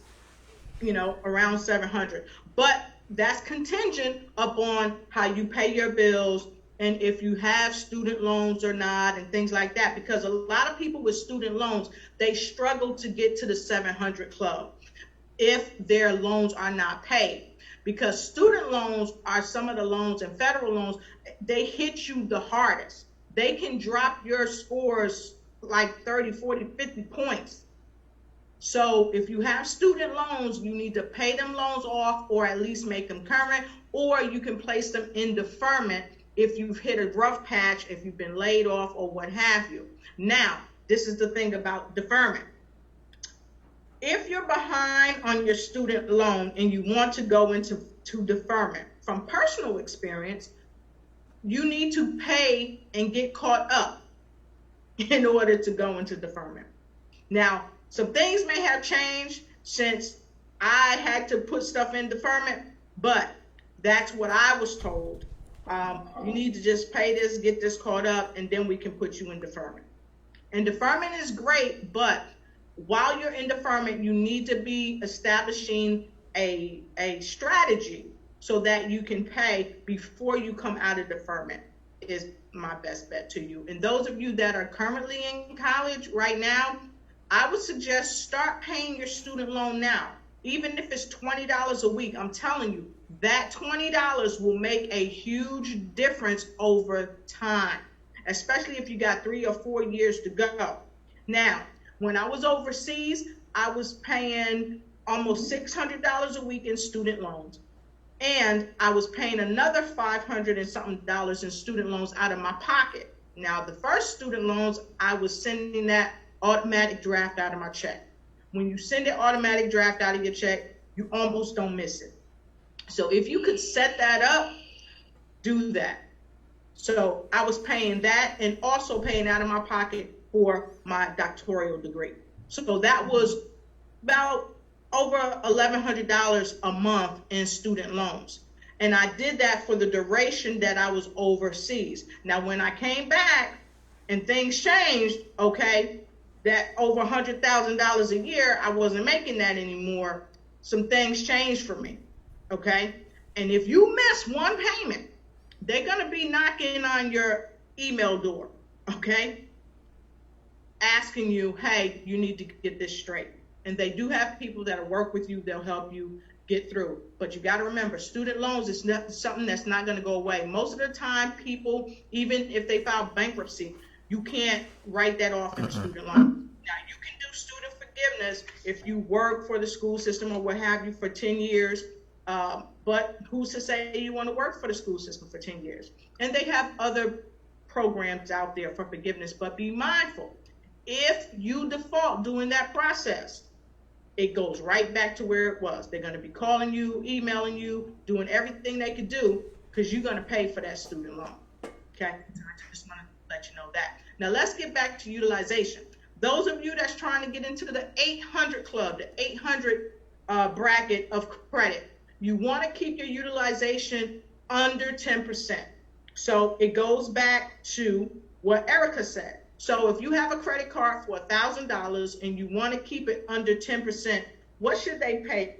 around 700. But that's contingent upon how you pay your bills and if you have student loans or not and things like that. Because a lot of people with student loans, they struggle to get to the 700 club if their loans are not paid. Because student loans are some of the loans, and federal loans, they hit you the hardest. They can drop your scores like 30, 40, 50 points. So if you have student loans, you need to pay them loans off or at least make them current, or you can place them in deferment if you've hit a rough patch, if you've been laid off or what have you. Now, this is the thing about deferment. If you're behind on your student loan and you want to go into deferment, from personal experience, you need to pay and get caught up in order to go into deferment. Now, some things may have changed since I had to put stuff in deferment, but that's what I was told. You need to just pay this, get this caught up, and then we can put you in deferment. And deferment is great, but while you're in deferment, you need to be establishing a strategy so that you can pay before you come out of deferment is my best bet to you. And those of you that are currently in college right now, I would suggest start paying your student loan now. Even if it's $20 a week, I'm telling you, that $20 will make a huge difference over time, especially if you got 3 or 4 years to go. Now, when I was overseas, I was paying almost $600 a week in student loans. And I was paying another $500 and something in student loans out of my pocket. Now, the first student loans, I was sending that automatic draft out of my check. When you send it automatic draft out of your check, you almost don't miss it. So if you could set that up, do that. So I was paying that and also paying out of my pocket for my doctoral degree. So that was about over $1,100 a month in student loans. And I did that for the duration that I was overseas. Now, when I came back and things changed, okay, that over $100,000 a year, I wasn't making that anymore. Some things changed for me, okay? And if you miss one payment, they're gonna be knocking on your email door, okay? Asking you, hey, you need to get this straight. And they do have people that'll work with you, they'll help you get through. But you gotta remember, student loans is not something that's not gonna go away. Most of the time, people, even if they file bankruptcy, you can't write that off in a student loan. Now, you can do student forgiveness if you work for the school system or what have you for 10 years, but who's to say you wanna work for the school system for 10 years? And they have other programs out there for forgiveness, but be mindful. If you default during that process, it goes right back to where it was. They're going to be calling you, emailing you, doing everything they could do because you're going to pay for that student loan. Okay? I just want to let you know that. Now, let's get back to utilization. Those of you that's trying to get into the 800 club, the 800 bracket of credit. You want to keep your utilization under 10%. So it goes back to what Erica said. So if you have a credit card for $1,000 and you want to keep it under 10%, what should they pay?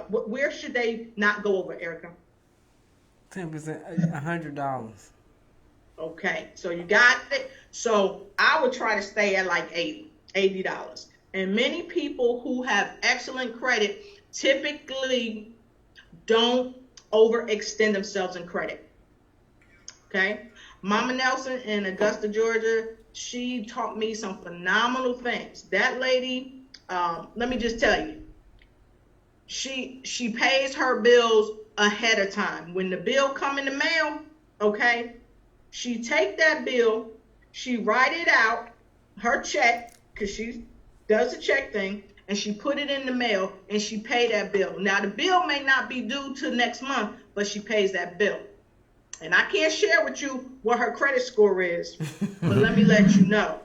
Where should they not go over, Erica? 10%, $100. Okay, so you got it. So I would try to stay at like $80. And many people who have excellent credit typically don't overextend themselves in credit. Okay, Mama Nelson in Augusta, Georgia, she taught me some phenomenal things. That lady, let me just tell you, she pays her bills ahead of time. When the bill come in the mail, okay, she take that bill, she write it out, her check, because she does the check thing, and she put it in the mail, and she pay that bill. Now, the bill may not be due till next month, but she pays that bill. And I can't share with you what her credit score is, but let me let you know.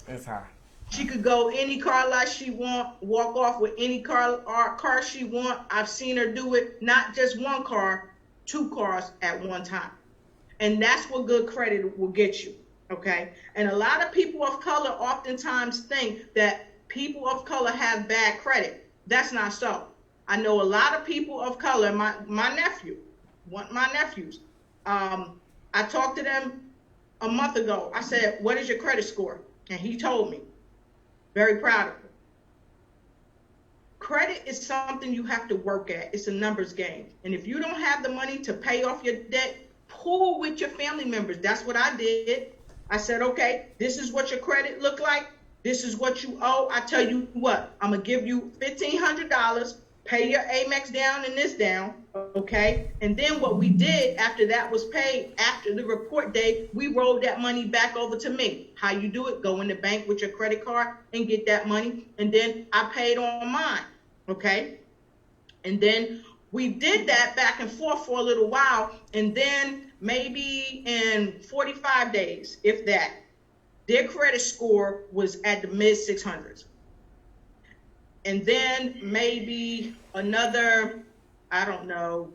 It's high. She could go any car lot she want, walk off with any car she want. I've seen her do it, not just one car, 2 cars at one time. And that's what good credit will get you, okay? And a lot of people of color oftentimes think that people of color have bad credit. That's not so. I know a lot of people of color, my nephews, I talked to them a month ago. I said, what is your credit score? And he told me. Very proud of him. Credit is something you have to work at. It's a numbers game. And if you don't have the money to pay off your debt, pool with your family members. That's what I did. I said, okay, this is what your credit look like. This is what you owe. I tell you what, I'm going to give you $1,500. Pay your Amex down and this down, okay? And then what we did after that was paid, after the report day, we rolled that money back over to me. How you do it? Go in the bank with your credit card and get that money. And then I paid on mine, okay? And then we did that back and forth for a little while. And then maybe in 45 days, if that, their credit score was at the mid 600s. And then maybe another, I don't know,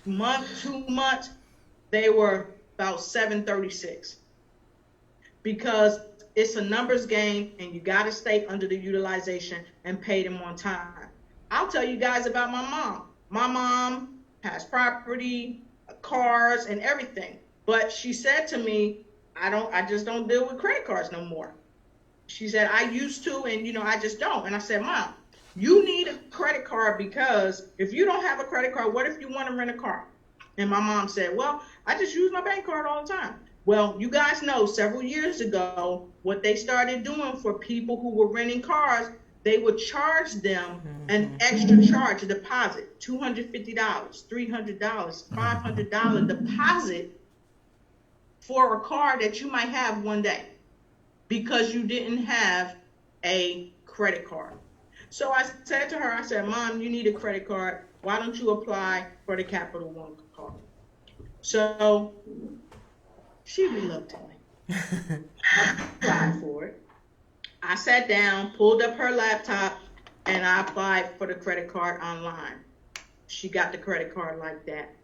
month, 2 months, they were about 736. Because it's a numbers game and you got to stay under the utilization and pay them on time. I'll tell you guys about my mom. My mom has property, cars, and everything. But she said to me, I just don't deal with credit cards no more. She said, I used to, and I just don't. And I said, Mom, you need a credit card because if you don't have a credit card, what if you want to rent a car? And my mom said, well, I just use my bank card all the time. Well, you guys know several years ago, what they started doing for people who were renting cars, they would charge them an extra charge, a deposit, $250, $300, $500 deposit for a car that you might have one day, because you didn't have a credit card. So I said to her, I said, Mom, you need a credit card. Why don't you apply for the Capital One card? So she reluctantly applied for it. I sat down, pulled up her laptop, and I applied for the credit card online. She got the credit card like that.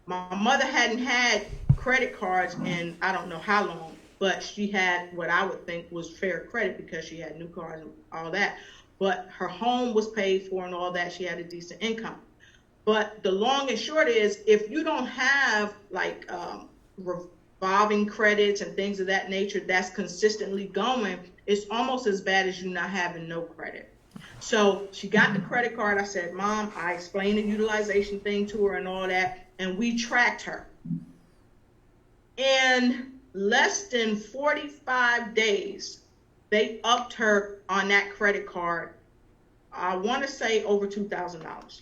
My mother hadn't had credit cards in I don't know how long, but she had what I would think was fair credit because she had new cars and all that. But her home was paid for and all that. She had a decent income. But the long and short is, if you don't have like revolving credits and things of that nature that's consistently going, it's almost as bad as you not having no credit. So she got the credit card. I said, Mom, I explained the utilization thing to her and all that, and we tracked her. In less than 45 days, they upped her on that credit card, I want to say over $2,000.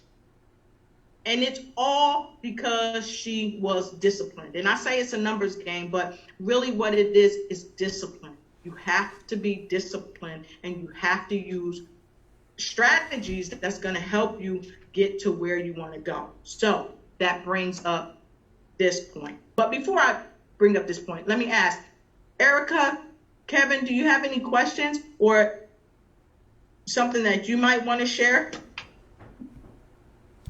And it's all because she was disciplined. And I say it's a numbers game, but really what it is discipline. You have to be disciplined, and you have to use strategies that's going to help you get to where you want to go. So that brings up this point. But before I bring up this point, let me ask, Erica, Kevin, do you have any questions? Or something that you might want to share?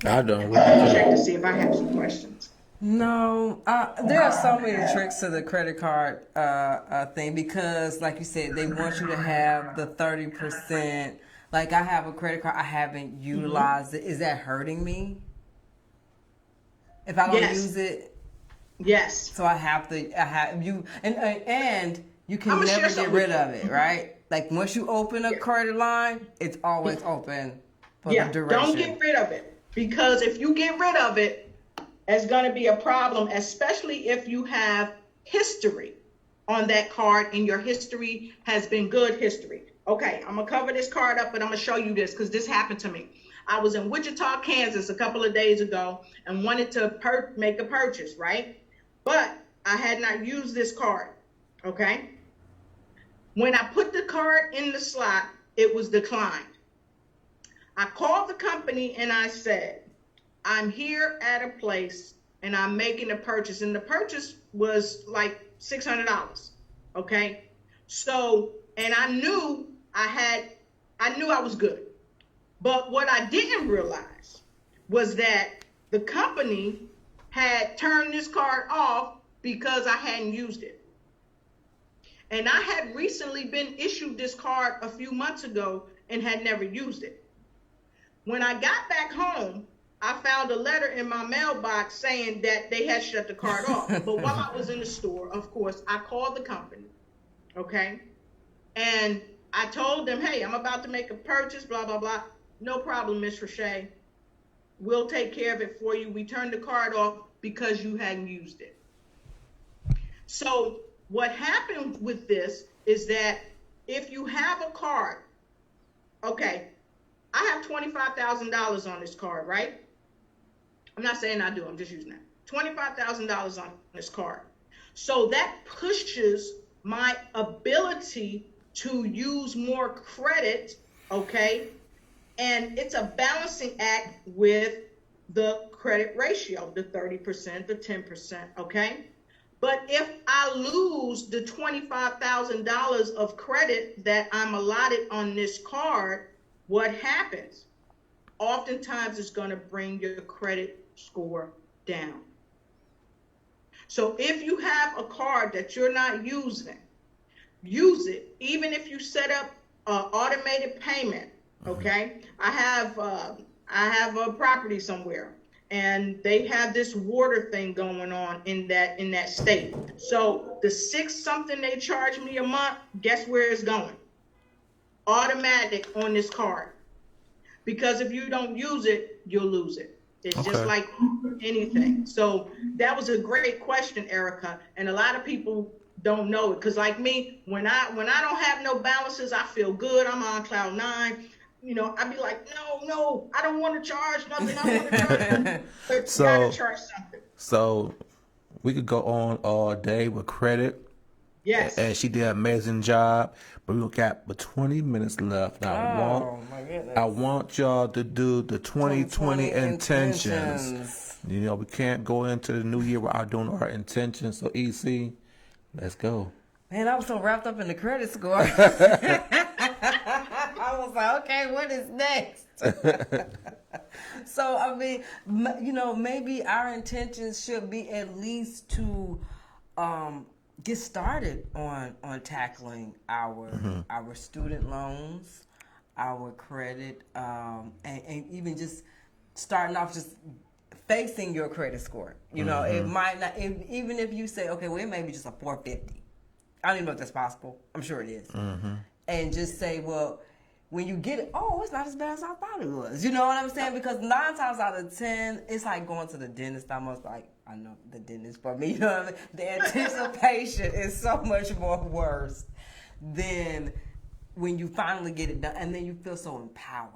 I don't. Check to see if I have some questions. No, there are so many tricks to the credit card thing because, like you said, they want you to have the 30%. Like I have a credit card, I haven't utilized it. Is that hurting me if I don't use it? Yes. So I have you, and you can never get rid of it, right? Like once you open a credit line, it's always open for the duration. Don't get rid of it, because if you get rid of it, it's going to be a problem, especially if you have history on that card and your history has been good history. Okay, I'm going to cover this card up, and I'm going to show you this because this happened to me. I was in Wichita, Kansas a couple of days ago and wanted to make a purchase, right? But I had not used this card, okay? When I put the card in the slot, it was declined. I called the company and I said, I'm here at a place and I'm making a purchase, and the purchase was like $600, okay? So, and I knew I was good. But what I didn't realize was that the company had turned this card off because I hadn't used it. And I had recently been issued this card a few months ago and had never used it. When I got back home, I found a letter in my mailbox saying that they had shut the card off. But while I was in the store, of course, I called the company, okay? And I told them, hey, I'm about to make a purchase, blah, blah, blah. No problem, Miss Roche. We'll take care of it for you. We turned the card off because you hadn't used it. So what happened with this is that if you have a card, okay, I have $25,000 on this card, right? I'm not saying I do, I'm just using that. $25,000 on this card. So that pushes my ability to use more credit, okay? And it's a balancing act with the credit ratio, the 30%, the 10%, okay? But if I lose the $25,000 of credit that I'm allotted on this card, what happens? Oftentimes it's going to bring your credit score down. So if you have a card that you're not using, use it. Even if you set up automated payment, okay? I have a property somewhere, and they have this water thing going on in that state. So the $6 something they charge me a month, guess where it's going? Automatic on this card. Because if you don't use it, you'll lose it. It's just like anything. So that was a great question, Erica. And a lot of people don't know it. Because like me, when I don't have no balances, I feel good. I'm on cloud 9. You know, I'd be like, no, I don't want to charge nothing. I don't want to charge nothing. But you gotta charge something. So we could go on all day with credit. Yes. And she did an amazing job. But we got but 20 minutes left. Now I want y'all to do the 2020 intentions. You know, we can't go into the new year without doing our intentions. So EC, let's go. Man, I was so wrapped up in the credit score. I was like, okay, what is next? So, I mean, you know, maybe our intentions should be at least to get started on tackling our student loans, our credit, and even just starting off just facing your credit score. You know, it might not, even if you say, okay, well, it may be just a 450. I don't even know if that's possible. I'm sure it is. And just say, well, when you get it, oh, it's not as bad as I thought it was. You know what I'm saying? Because 9 times out of 10, it's like going to the dentist. Almost like, I know the dentist for me. You know what I mean? The anticipation is so much more worse than when you finally get it done, and then you feel so empowered.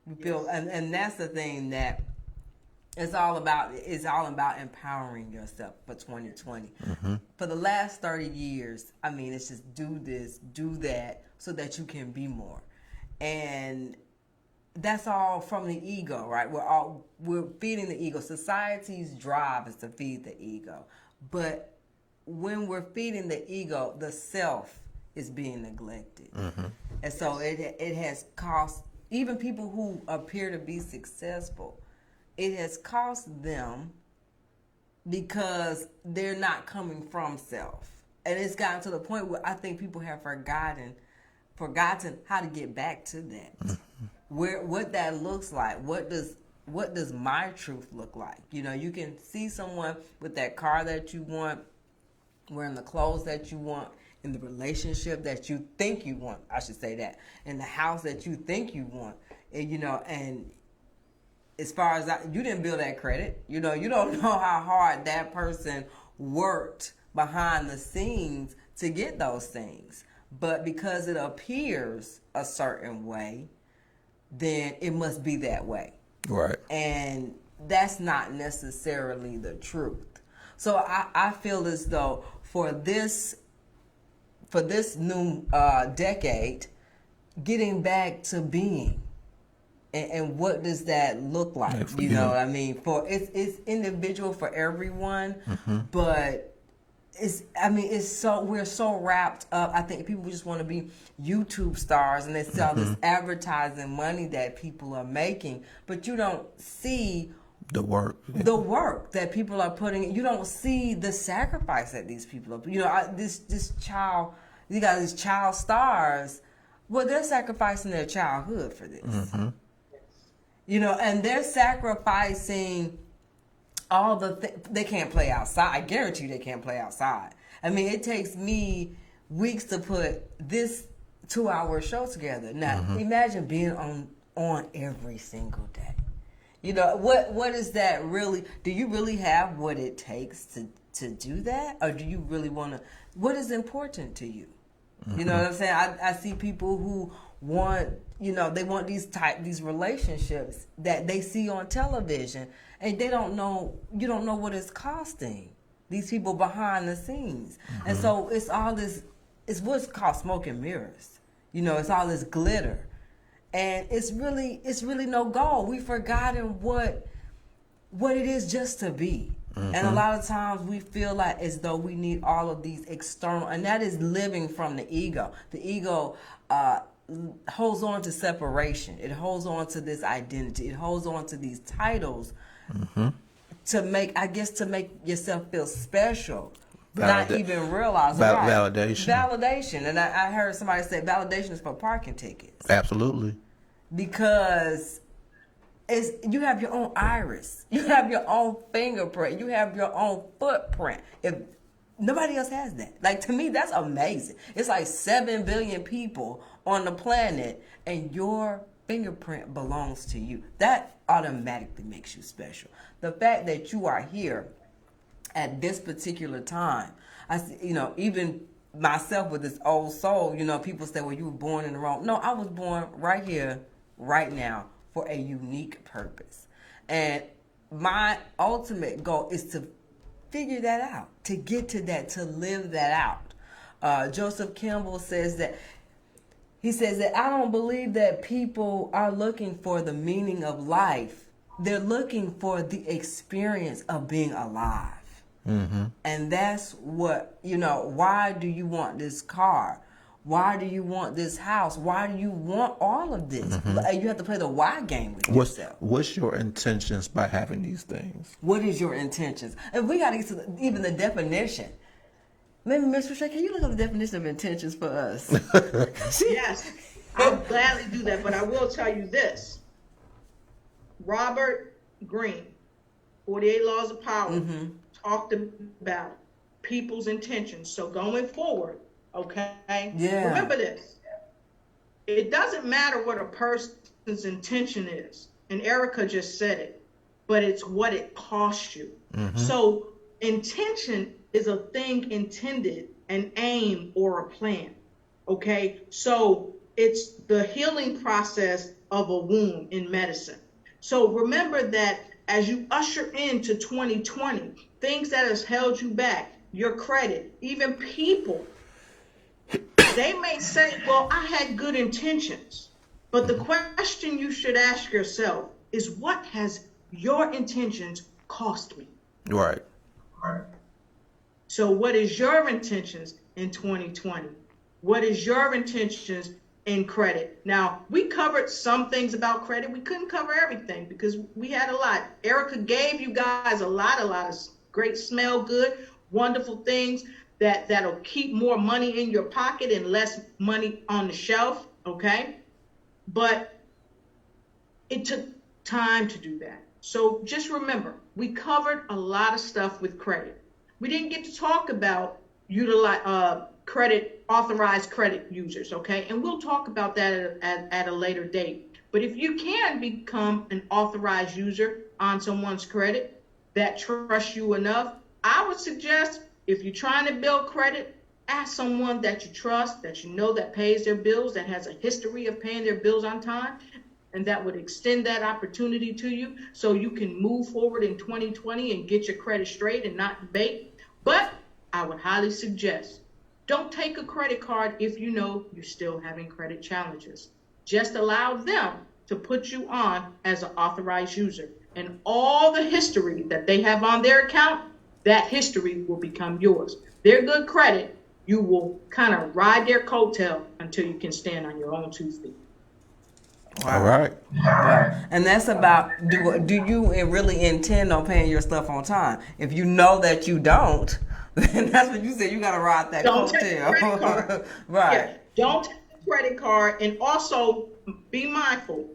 You feel, and that's the thing that it's all about. It's all about empowering yourself for 2020. For the last 30 years, I mean, it's just do this, do that, so that you can be more. And that's all from the ego, right? We're feeding the ego. Society's drive is to feed the ego. But when we're feeding the ego, the self is being neglected. And so it has cost even people who appear to be successful. It has cost them because they're not coming from self. And it's gotten to the point where I think people have forgotten how to get back to that. What that looks like. What does my truth look like? You know, you can see someone with that car that you want, wearing the clothes that you want, in the relationship that you think you want, I should say that, in the house that you think you want. And, you know, and as far as you didn't build that credit. You know, you don't know how hard that person worked behind the scenes to get those things. But because it appears a certain way, then it must be that way. Right. And that's not necessarily the truth. So I feel as though for this new decade, getting back to being, and what does that look like? You know what I mean? For it's individual for everyone, but we're so wrapped up. I think people just want to be YouTube stars, and they see all this advertising money that people are making, but you don't see the work that people are putting in. You don't see the sacrifice that these people are. You know, you got these child stars. Well, they're sacrificing their childhood for this. You know, and they're sacrificing all they can't play outside. I guarantee you they can't play outside. I mean, it takes me weeks to put this 2-hour show together. Now, imagine being on every single day. You know, what is that really? Do you really have what it takes to do that? Or do you really want to? What is important to you? You know what I'm saying? I see people who want, you know, they want these relationships that they see on television, and they don't know, you don't know what it's costing these people behind the scenes. And so it's all this, it's what's called smoke and mirrors. You know, it's all this glitter. And it's really no goal. We've forgotten what it is just to be. And a lot of times we feel like as though we need all of these external, and that is living from the ego. The ego holds on to separation. It holds on to this identity. It holds on to these titles to make yourself feel special. Not even realize validation. And I heard somebody say validation is for parking tickets. Absolutely. Because you have your own iris, you have your own fingerprint, you have your own footprint. If nobody else has that, like, to me, that's amazing. It's like 7 billion people on the planet, and your fingerprint belongs to you. That automatically makes you special. The fact that you are here at this particular time, I see, you know, even myself with this old soul, you know, people say, well, you were born in the wrong. No, I was born right here, right now, for a unique purpose. And my ultimate goal is to figure that out, to get to that, to live that out. Joseph Campbell says that, I don't believe that people are looking for the meaning of life. They're looking for the experience of being alive. And that's what, you know, why do you want this car? Why do you want this house? Why do you want all of this? You have to play the why game with yourself. What's your intentions by having these things? What is your intentions? And we got to get to even the definition. Maybe Ms. Rochelle, can you look up the definition of intentions for us? Yes, I'll gladly do that, but I will tell you this. Robert Greene, 48 Laws of Power, talked about people's intentions. So going forward, okay? Yeah. Remember this. It doesn't matter what a person's intention is. And Erica just said it. But it's what it costs you. So intention is a thing intended, an aim, or a plan. Okay? So it's the healing process of a wound in medicine. So remember that as you usher into 2020, things that has held you back, your credit, even people, they may say, well, I had good intentions. But the question you should ask yourself is, what has your intentions cost me? Right. So what is your intentions in 2020? What is your intentions in credit. Now, we covered some things about credit. We couldn't cover everything because we had a lot. Erica gave you guys a lot of great, smell good, wonderful things that'll keep more money in your pocket and less money on the shelf, okay? But it took time to do that. So just remember, we covered a lot of stuff with credit. We didn't get to talk about authorized credit users, okay? And we'll talk about that at a later date. But if you can become an authorized user on someone's credit that trusts you enough, I would suggest if you're trying to build credit, ask someone that you trust, that you know that pays their bills, that has a history of paying their bills on time, and that would extend that opportunity to you so you can move forward in 2020 and get your credit straight and not debate. But I would highly suggest don't take a credit card if you know you're still having credit challenges. Just allow them to put you on as an authorized user. And all the history that they have on their account, that history will become yours. Their good credit, you will kind of ride their coattail until you can stand on your own 2 feet. Wow. All right. Wow. And that's about, do you really intend on paying your stuff on time? If you know that you don't, then that's what you said. You got to ride that coattail. Right. Yeah. Don't take a credit card, and also be mindful.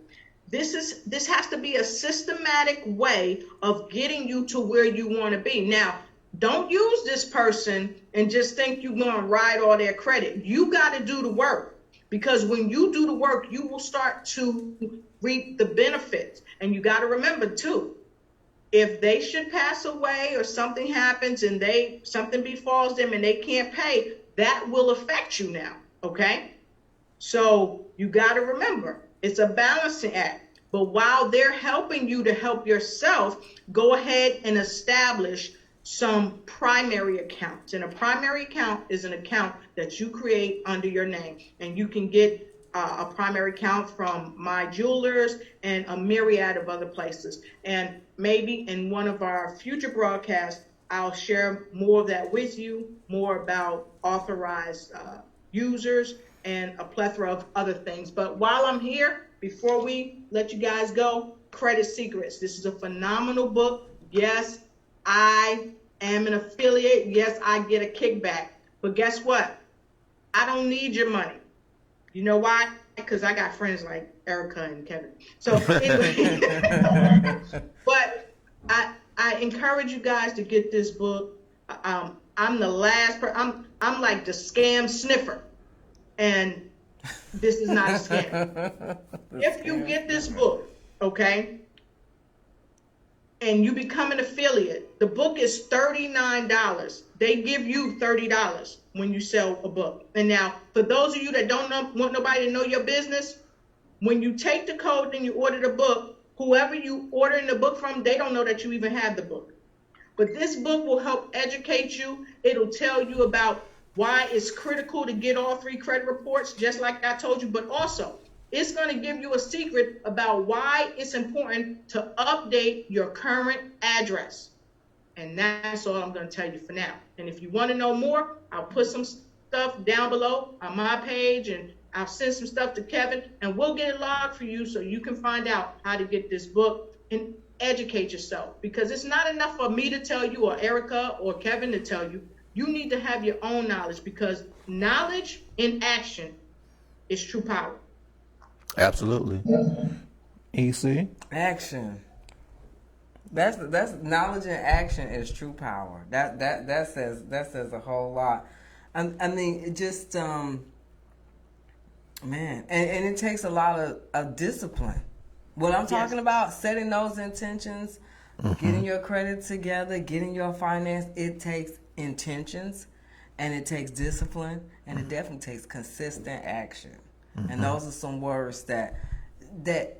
This has to be a systematic way of getting you to where you want to be. Now, don't use this person and just think you're going to ride all their credit. You got to do the work, because when you do the work, you will start to reap the benefits. And you got to remember too, if they should pass away or something happens and something befalls them and they can't pay, that will affect you now. Okay? So you got to remember, it's a balancing act. But while they're helping you to help yourself, go ahead and establish some primary accounts. And a primary account is an account that you create under your name. And you can get a primary account from My Jewelers and a myriad of other places. And maybe in one of our future broadcasts, I'll share more of that with you, more about authorized users and a plethora of other things. But while I'm here, before we let you guys go, Credit Secrets. This is a phenomenal book. Yes, I am an affiliate. Yes, I get a kickback. But guess what? I don't need your money. You know why? Because I got friends like Erica and Kevin. So anyway, but I encourage you guys to get this book. I'm the last I'm like the scam sniffer. And this is not a scam. If you get this book, okay, and you become an affiliate, the book is $39. They give you $30 when you sell a book. And now, for those of you that don't want nobody to know your business, when you take the code and you order the book, whoever you ordering the book from, they don't know that you even have the book. But this book will help educate you. It'll tell you about why it's critical to get all 3 credit reports, just like I told you, but also it's going to give you a secret about why it's important to update your current address. And that's all I'm going to tell you for now. And if you want to know more, I'll put some stuff down below on my page, and I'll send some stuff to Kevin, and we'll get it logged for you so you can find out how to get this book and educate yourself. Because it's not enough for me to tell you, or Erica or Kevin to tell you. You need to have your own knowledge, because knowledge in action is true power. Absolutely. EC? Action. That's knowledge in action is true power. That says a whole lot. I mean, it just man, and it takes a lot of discipline. What I'm talking about, setting those intentions, getting your credit together, getting your finance, it takes intentions, and it takes discipline, and it definitely takes consistent action. And those are some words that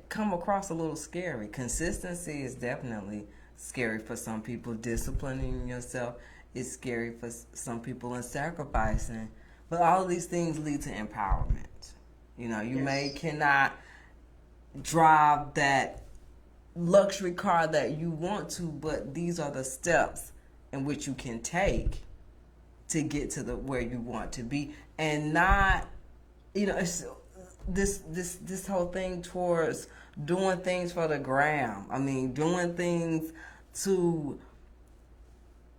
come across a little scary. Consistency is definitely scary for some people. Disciplining yourself is scary for some people, and sacrificing. But all of these things lead to empowerment. You know, you cannot drive that luxury car that you want to, but these are the steps in which you can take to get to where you want to be. And not, this whole thing towards doing things for the gram. I mean, doing things to,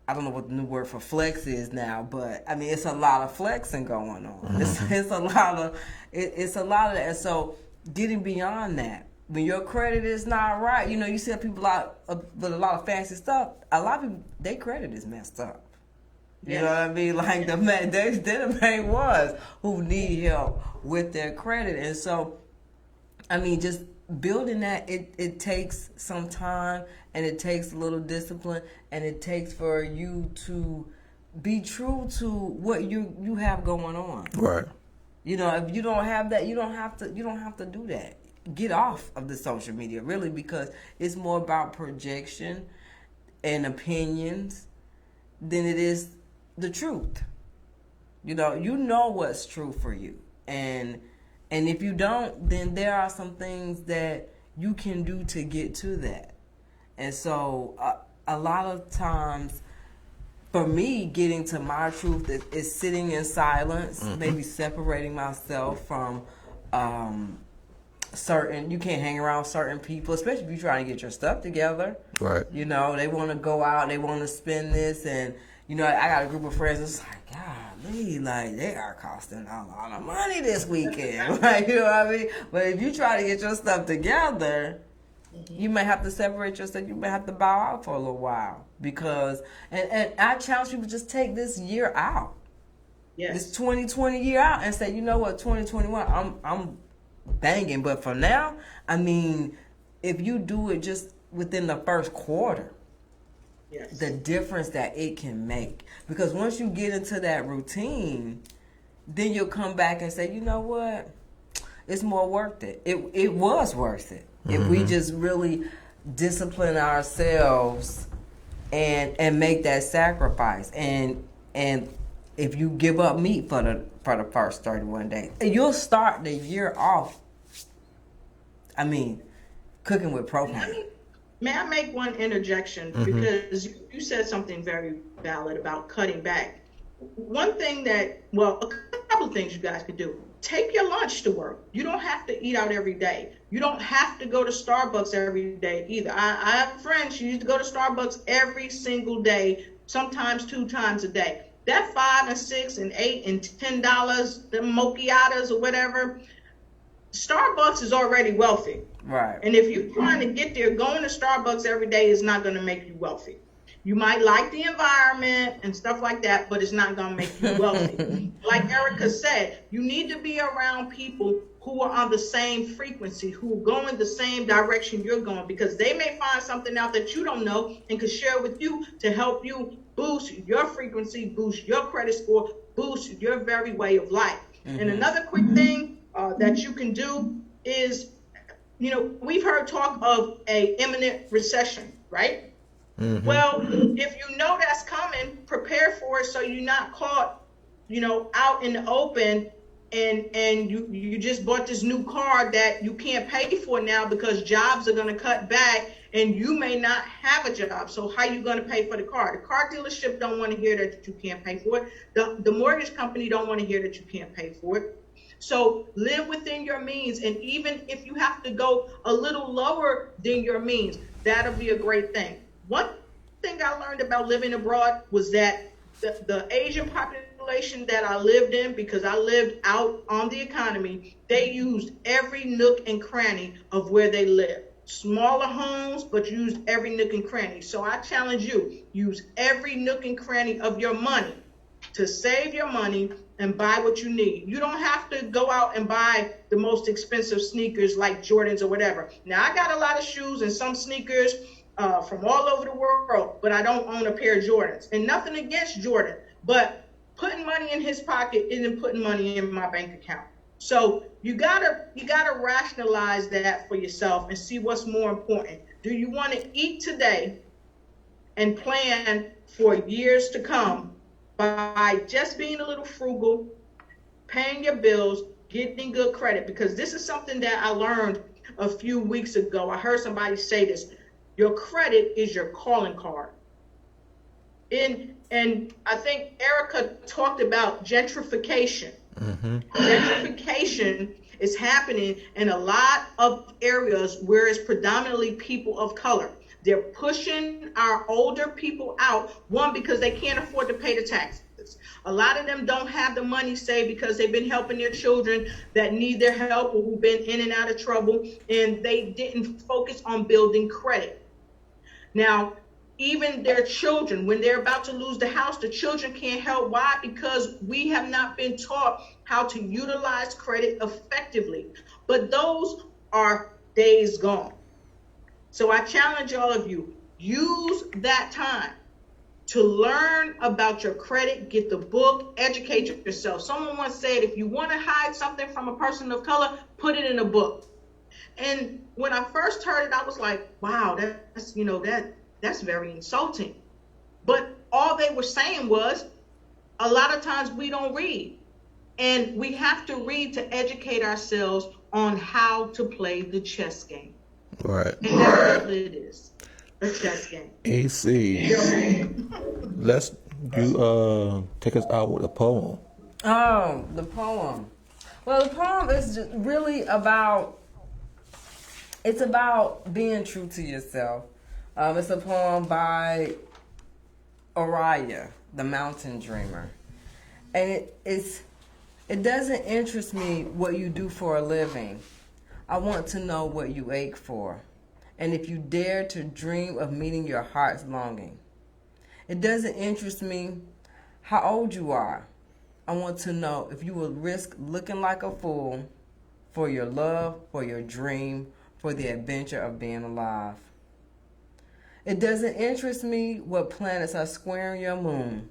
I don't know what the new word for flex is now, but I mean, it's a lot of flexing going on. Mm-hmm. It's a lot of that. And so getting beyond that, when your credit is not right, you see people out with a lot of fancy stuff. A lot of people, their credit is messed up. You know what I mean? Like they're the main ones who need help with their credit. And so, I mean, just building that, it takes some time, and it takes a little discipline, and it takes for you to be true to what you have going on. Right. If you don't have that, you don't have to do that. Get off of the social media, really, because it's more about projection and opinions than it is the truth. You know what's true for you, and if you don't, then there are some things that you can do to get to that. And so a lot of times, for me, getting to my truth is sitting in silence, mm-hmm. maybe separating myself from you can't hang around certain people, especially if you're trying to get your stuff together. Right. They want to go out, they want to spend this, and I got a group of friends that's like, golly, like, they are costing a lot of money this weekend. Like, you know what I mean? But if you try to get your stuff together, mm-hmm. you may have to separate yourself. You may have to bow out for a little while. Because, and I challenge people, just take this year out. Yes. This 2020 year out and say, you know what, 2021, I'm banging. But for now, I mean, if you do it just within the first quarter, yes. the difference that it can make. Because once you get into that routine, then you'll come back and say, you know what? It's more worth it. It was worth it. Mm-hmm. If we just really discipline ourselves and make that sacrifice. And if you give up meat for the first 31 days, you'll start the year off, I mean, cooking with propane. May I make one interjection? Mm-hmm. Because you said something very valid about cutting back. One thing a couple of things you guys could do. Take your lunch to work. You don't have to eat out every day. You don't have to go to Starbucks every day either. I have a friend, she used to go to Starbucks every single day, sometimes 2 times a day. That $5 and $6 and $8 and $10, the mochiatas or whatever, Starbucks is already wealthy. Right. And if you're trying to get there, going to Starbucks every day is not going to make you wealthy. You might like the environment and stuff like that, but it's not going to make you wealthy. Like Erica said, you need to be around people who are on the same frequency, who are going the same direction you're going, because they may find something out that you don't know and could share with you to help you boost your frequency, boost your credit score, boost your very way of life. Mm-hmm. And another quick thing that you can do is, we've heard talk of a imminent recession, right? Mm-hmm. Well, if you know that's coming, prepare for it so you're not caught, out in the open and you just bought this new car that you can't pay for now because jobs are going to cut back and you may not have a job. So how are you going to pay for the car? The car dealership don't want to hear that you can't pay for it. The mortgage company don't want to hear that you can't pay for it. So live within your means. And even if you have to go a little lower than your means, that'll be a great thing. One thing I learned about living abroad was that the Asian population that I lived in, because I lived out on the economy, they used every nook and cranny of where they lived. Smaller homes, but used every nook and cranny. So I challenge you, use every nook and cranny of your money to save your money and buy what you need. You don't have to go out and buy the most expensive sneakers like Jordans or whatever. Now, I got a lot of shoes and some sneakers from all over the world, but I don't own a pair of Jordans. And nothing against Jordan, but putting money in his pocket isn't putting money in my bank account. So you gotta rationalize that for yourself and see what's more important. Do you want to eat today and plan for years to come by just being a little frugal, paying your bills, getting good credit? Because this is something that I learned a few weeks ago. I heard somebody say this. Your credit is your calling card. And I think Erica talked about gentrification. Mm-hmm. Gentrification It's happening in a lot of areas where it's predominantly people of color. They're pushing our older people out, one, because they can't afford to pay the taxes. A lot of them don't have the money saved because they've been helping their children that need their help or who've been in and out of trouble, and they didn't focus on building credit. Now, even their children, when they're about to lose the house, the children can't help. Why? Because we have not been taught how to utilize credit effectively. But those are days gone. So I challenge all of you, use that time to learn about your credit, get the book, educate yourself. Someone once said, if you want to hide something from a person of color, put it in a book. And when I first heard it, I was like, wow, that's very insulting. But all they were saying was, a lot of times we don't read. And we have to read to educate ourselves on how to play the chess game. Right. And that's what it is. A chess game. AC. Let's take us out with a poem. Oh, the poem. Well, the poem is just really about, it's about being true to yourself. It's a poem by Uriah, the mountain dreamer. And it doesn't interest me what you do for a living. I want to know what you ache for, and if you dare to dream of meeting your heart's longing. It doesn't interest me how old you are. I want to know if you will risk looking like a fool for your love, for your dream, for the adventure of being alive. It doesn't interest me what planets are squaring your moon.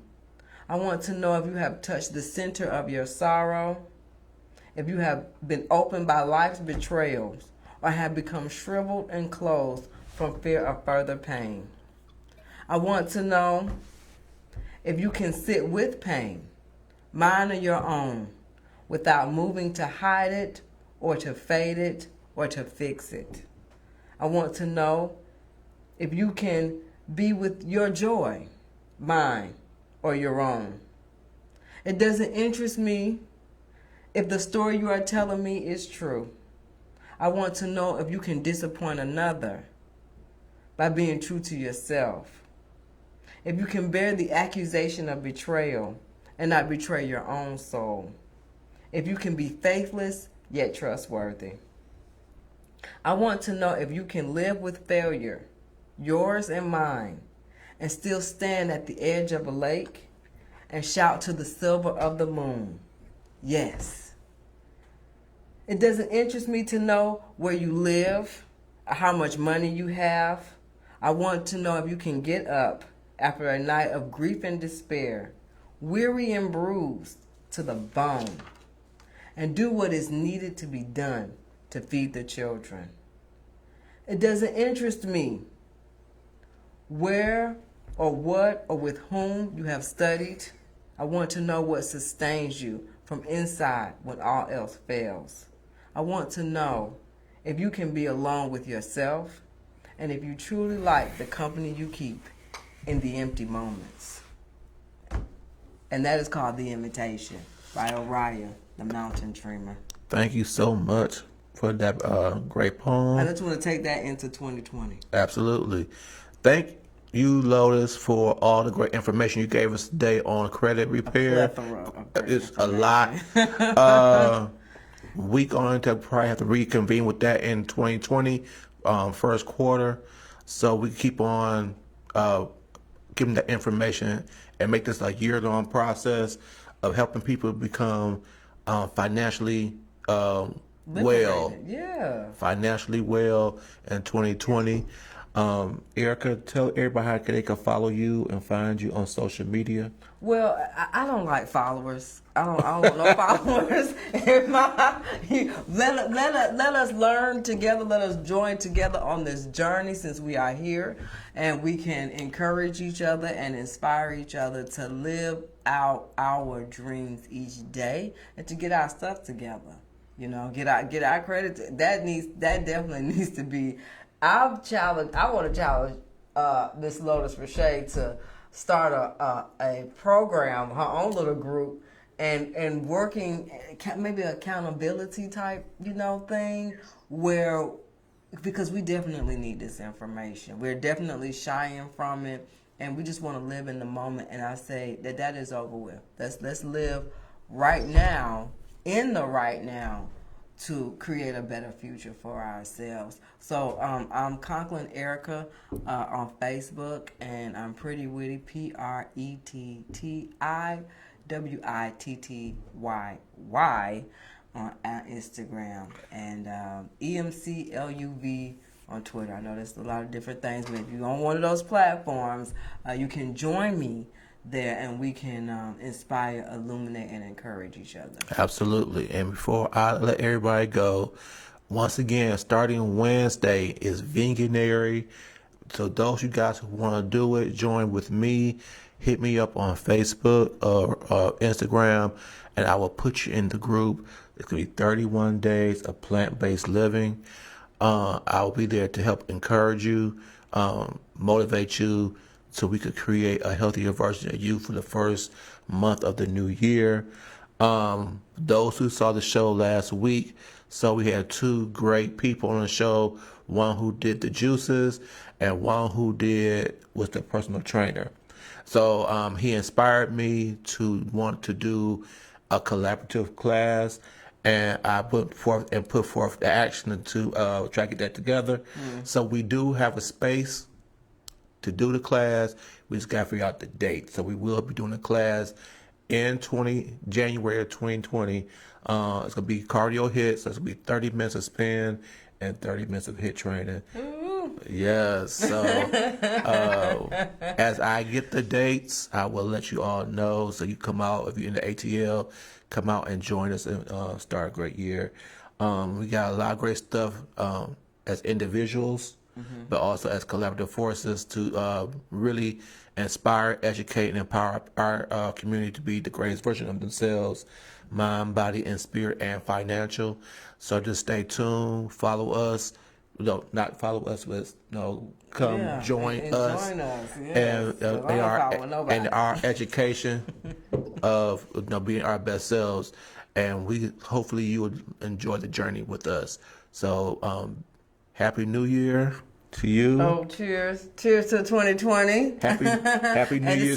I want to know if you have touched the center of your sorrow, if you have been opened by life's betrayals, or have become shriveled and closed from fear of further pain. I want to know if you can sit with pain, mine or your own, without moving to hide it, or to fade it, or to fix it. I want to know if you can be with your joy, mine or your own. It doesn't interest me if the story you are telling me is true. I want to know if you can disappoint another by being true to yourself. If you can bear the accusation of betrayal and not betray your own soul. If you can be faithless yet trustworthy. I want to know if you can live with failure, yours and mine, and still stand at the edge of a lake and shout to the silver of the moon, yes. It doesn't interest me to know where you live, or how much money you have. I want to know if you can get up after a night of grief and despair, weary and bruised to the bone, and do what is needed to be done to feed the children. It doesn't interest me where or what or with whom you have studied. I want to know what sustains you from inside when all else fails. I want to know if you can be alone with yourself and if you truly like the company you keep in the empty moments. And that is called The Invitation by Uriah, the mountain dreamer. Thank you so much for that great poem. I just want to take that into 2020. Absolutely. Thank you, Lotus, for all the great information you gave us today on credit repair. It's a lot. We're going to probably have to reconvene with that in 2020, first quarter. So we keep on giving that information and make this a year-long process of helping people become financially well. Yeah. Financially well in 2020. Erica, tell everybody how they can follow you and find you on social media. Well, I don't like followers. I don't want no followers. Let us learn together. Let us join together on this journey since we are here, and we can encourage each other and inspire each other to live out our dreams each day and to get our stuff together. You know, get our credit. That definitely needs to be. I want to challenge Miss Lotus Rashay to start a program, her own little group, and working maybe accountability type, thing where, because we definitely need this information. We're definitely shying from it, and we just want to live in the moment. And I say that is over with. Let's live right now, in the right now, to create a better future for ourselves. So I'm Conklin Erica on Facebook, and I'm Pretty Witty, PrettyWittyY on Instagram, and EMCLUV on Twitter. I know there's a lot of different things, but if you're on one of those platforms, you can join me there, and we can inspire, illuminate, and encourage each other. Absolutely. And before I let everybody go, once again, starting Wednesday is Veganary. So those you guys who want to do it, join with me. Hit me up on Facebook or Instagram, and I will put you in the group. It's going to be 31 days of plant-based living. I will be there to help encourage you, motivate you, so we could create a healthier version of you for the first month of the new year. Those who saw the show last week, so we had two great people on the show, one who did the juices and one who was the personal trainer. So he inspired me to want to do a collaborative class, and I put forth the action to try to get that together. So we do have a space to do the class. We just got to figure out the date. So we will be doing a class in January of 2020. It's going to be cardio hits. So it's going to be 30 minutes of spin and 30 minutes of hit training. Yes. So as I get the dates, I will let you all know. So you come out, if you're in the ATL, come out and join us and start a great year. We got a lot of great stuff as individuals, but also as collaborative forces to really inspire, educate, and empower our community to be the greatest version of themselves, mind, body, and spirit, and financial. So just stay tuned, follow us. No, not follow us, but come join us. Join us. Yes. And our education of being our best selves, and hopefully you will enjoy the journey with us. So happy New Year to you. Oh, cheers to 2020. Happy New Year to you. The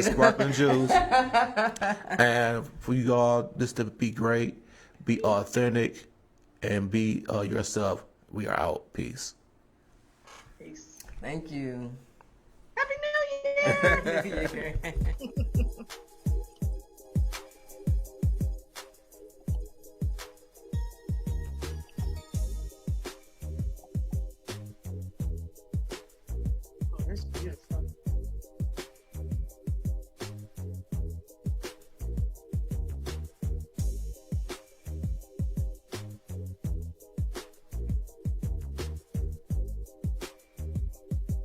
sparkling juice. And for you all, just to be great, be authentic, and be yourself. We are out. Peace. Peace. Thank you. Happy New Year.